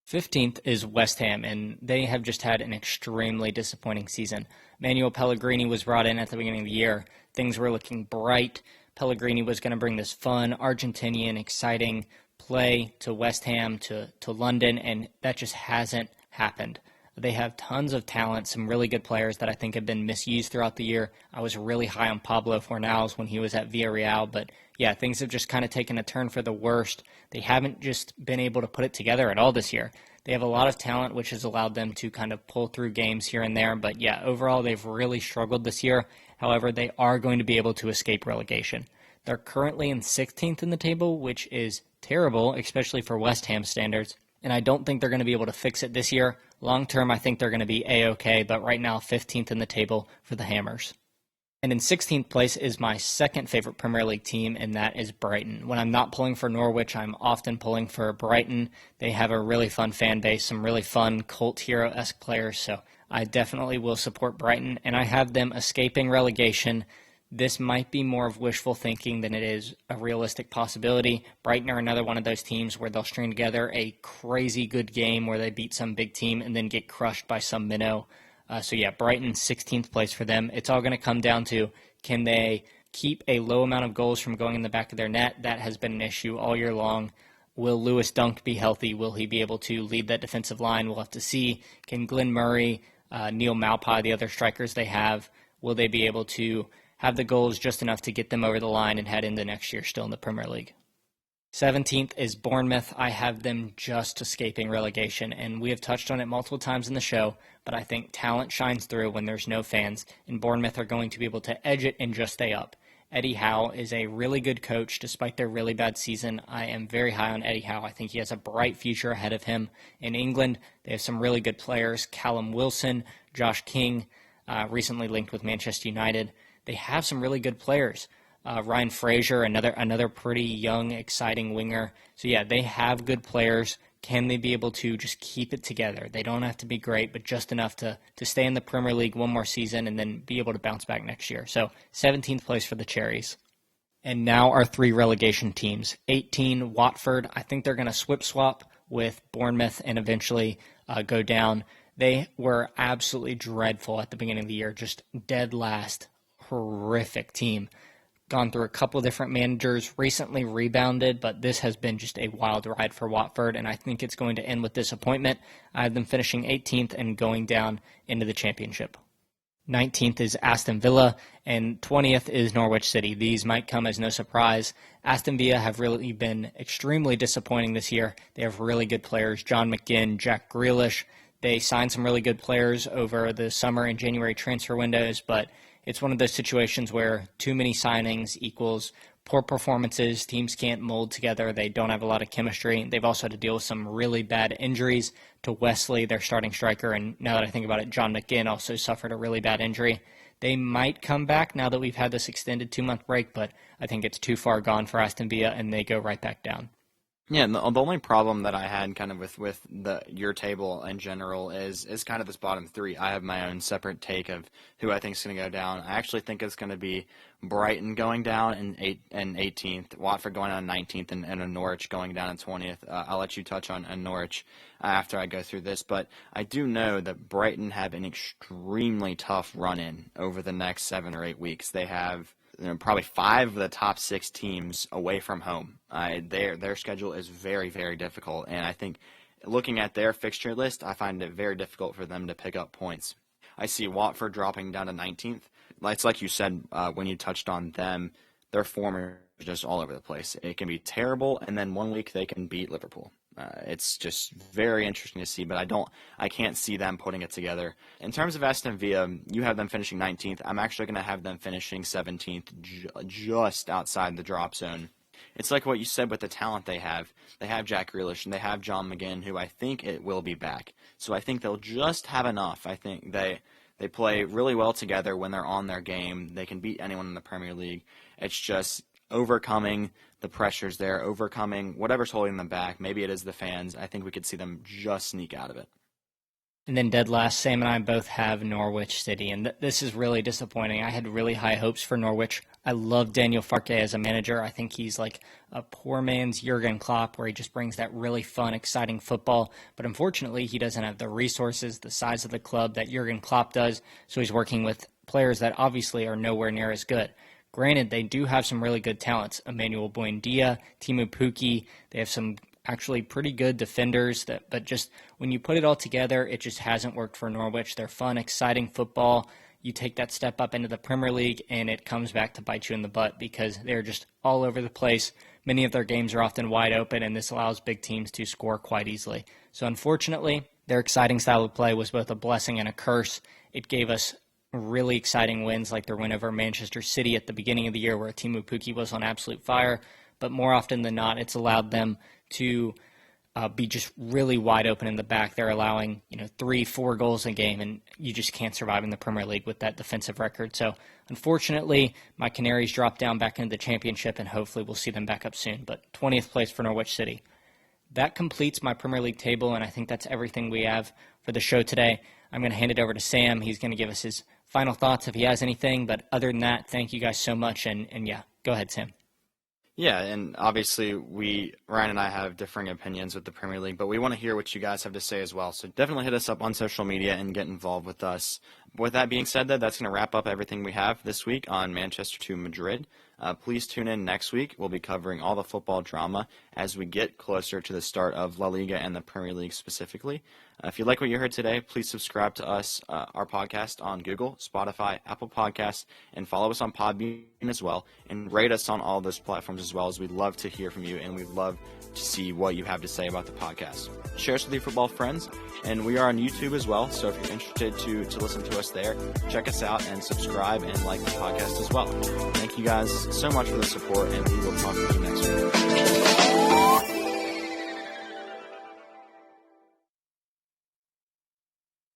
15th is West Ham, and they have just had an extremely disappointing season. Manuel Pellegrini was brought in at the beginning of the year. Things were looking bright. Pellegrini was going to bring this fun, Argentinian, exciting play to West Ham, to London, and that just hasn't happened. They have tons of talent, some really good players that I think have been misused throughout the year. I was really high on Pablo Fornals when he was at Villarreal, but yeah, things have just kind of taken a turn for the worst. They haven't just been able to put it together at all this year. They have a lot of talent, which has allowed them to kind of pull through games here and there, but yeah, overall they've really struggled this year. However, they are going to be able to escape relegation. They're currently in 16th in the table, which is terrible, especially for West Ham standards, and I don't think they're going to be able to fix it this year. Long term, I think they're going to be A-okay, but right now 15th in the table for the Hammers. And in 16th place is my second favorite Premier League team, and that is Brighton. When I'm not pulling for Norwich, I'm often pulling for Brighton. They have a really fun fan base, some really fun cult hero-esque players, so I definitely will support Brighton, and I have them escaping relegation. This might be more of wishful thinking than it is a realistic possibility. Brighton are another one of those teams where they'll string together a crazy good game where they beat some big team and then get crushed by some minnow. So yeah, Brighton, 16th place for them. It's all going to come down to, can they keep a low amount of goals from going in the back of their net? That has been an issue all year long. Will Lewis Dunk be healthy? Will he be able to lead that defensive line? We'll have to see. Can Glenn Murray, Neil Maupay, the other strikers they have, will they be able to have the goals just enough to get them over the line and head into next year still in the Premier League? 17th is Bournemouth. I have them just escaping relegation, and we have touched on it multiple times in the show, but I think talent shines through when there's no fans, and Bournemouth are going to be able to edge it and just stay up. Eddie Howe is a really good coach despite their really bad season. I am very high on Eddie Howe. I think he has a bright future ahead of him in England. They have some really good players. Callum Wilson, Josh King, recently linked with Manchester United. They have some really good players. Ryan Fraser, another pretty young, exciting winger. So yeah, they have good players. Can they be able to just keep it together? They don't have to be great, but just enough to stay in the Premier League one more season and then be able to bounce back next year. So 17th place for the Cherries. And now our 3 relegation teams. 18, Watford. I think they're going to swap with Bournemouth and eventually go down. They were absolutely dreadful at the beginning of the year, just dead last. Horrific team. Gone through a couple different managers, recently rebounded, but this has been just a wild ride for Watford, and I think it's going to end with disappointment. I have them finishing 18th and going down into the championship. 19th is Aston Villa, and 20th is Norwich City. These might come as no surprise. Aston Villa have really been extremely disappointing this year. They have really good players, John McGinn, Jack Grealish. They signed some really good players over the summer and January transfer windows, but it's one of those situations where too many signings equals poor performances. Teams can't mold together. They don't have a lot of chemistry. They've also had to deal with some really bad injuries to Wesley, their starting striker. And now that I think about it, John McGinn also suffered a really bad injury. They might come back now that we've had this extended 2-month break, but I think it's too far gone for Aston Villa, and they go right back down. Yeah, and the only problem that I had kind of with your table in general is kind of this bottom 3. I have my own separate take of who I think is going to go down. I actually think it's going to be Brighton going down in 18th, Watford going down in 19th, and Norwich going down in 20th. I'll let you touch on Norwich after I go through this, but I do know that Brighton have an extremely tough run-in over the next 7 or 8 weeks. They have probably 5 of the top 6 teams away from home. Their schedule is very, very difficult, and I think looking at their fixture list, I find it very difficult for them to pick up points. I see Watford dropping down to 19th. It's like you said when you touched on them, their form is just all over the place. It can be terrible, and then one week they can beat Liverpool. It's just very interesting to see, but I can't see them putting it together. In terms of Aston Villa, you have them finishing 19th. I'm actually going to have them finishing 17th, just outside the drop zone. It's like what you said with the talent they have. They have Jack Grealish, and they have John McGinn, who I think it will be back. So I think they'll just have enough. I think they play really well together when they're on their game. They can beat anyone in the Premier League. It's just overcoming the pressures there, overcoming whatever's holding them back. Maybe it is the fans. I think we could see them just sneak out of it. And then dead last, Sam and I both have Norwich City, and this is really disappointing. I had really high hopes for Norwich. I love Daniel Farke as a manager. I think he's like a poor man's Jurgen Klopp, where he just brings that really fun, exciting football. But unfortunately, he doesn't have the resources, the size of the club that Jurgen Klopp does, so he's working with players that obviously are nowhere near as good. Granted, they do have some really good talents. Emmanuel Buendia, Timu Pukki, they have some actually pretty good defenders, but just when you put it all together, it just hasn't worked for Norwich. They're fun, exciting football. You take that step up into the Premier League, and it comes back to bite you in the butt because they're just all over the place. Many of their games are often wide open, and this allows big teams to score quite easily. So unfortunately, their exciting style of play was both a blessing and a curse. It gave us really exciting wins like their win over Manchester City at the beginning of the year where Timu Pukki was on absolute fire, but more often than not, it's allowed them to be just really wide open in the back. They're allowing 3-4 goals a game, and you just can't survive in the Premier League with that defensive record. So unfortunately, my Canaries dropped down back into the championship, and hopefully we'll see them back up soon. But 20th place for Norwich City. That completes my Premier League table, and I think that's everything we have for the show today. I'm going to hand it over to Sam. He's going to give us his final thoughts if he has anything. But other than that, thank you guys so much. And yeah, go ahead, Sam. Yeah, and obviously Ryan and I have differing opinions with the Premier League, but we want to hear what you guys have to say as well. So definitely hit us up on social media and get involved with us. With that being said, that's going to wrap up everything we have this week on Manchester to Madrid. Please tune in next week. We'll be covering all the football drama as we get closer to the start of La Liga and the Premier League specifically. If you like what you heard today, please subscribe to us, our podcast on Google, Spotify, Apple Podcasts, and follow us on Podbean as well, and rate us on all those platforms as well, as we'd love to hear from you, and we'd love to see what you have to say about the podcast. Share us with your football friends, and we are on YouTube as well, so if you're interested to listen to us there, check us out and subscribe and like the podcast as well. Thank you guys so much for the support, and we will talk to you next week.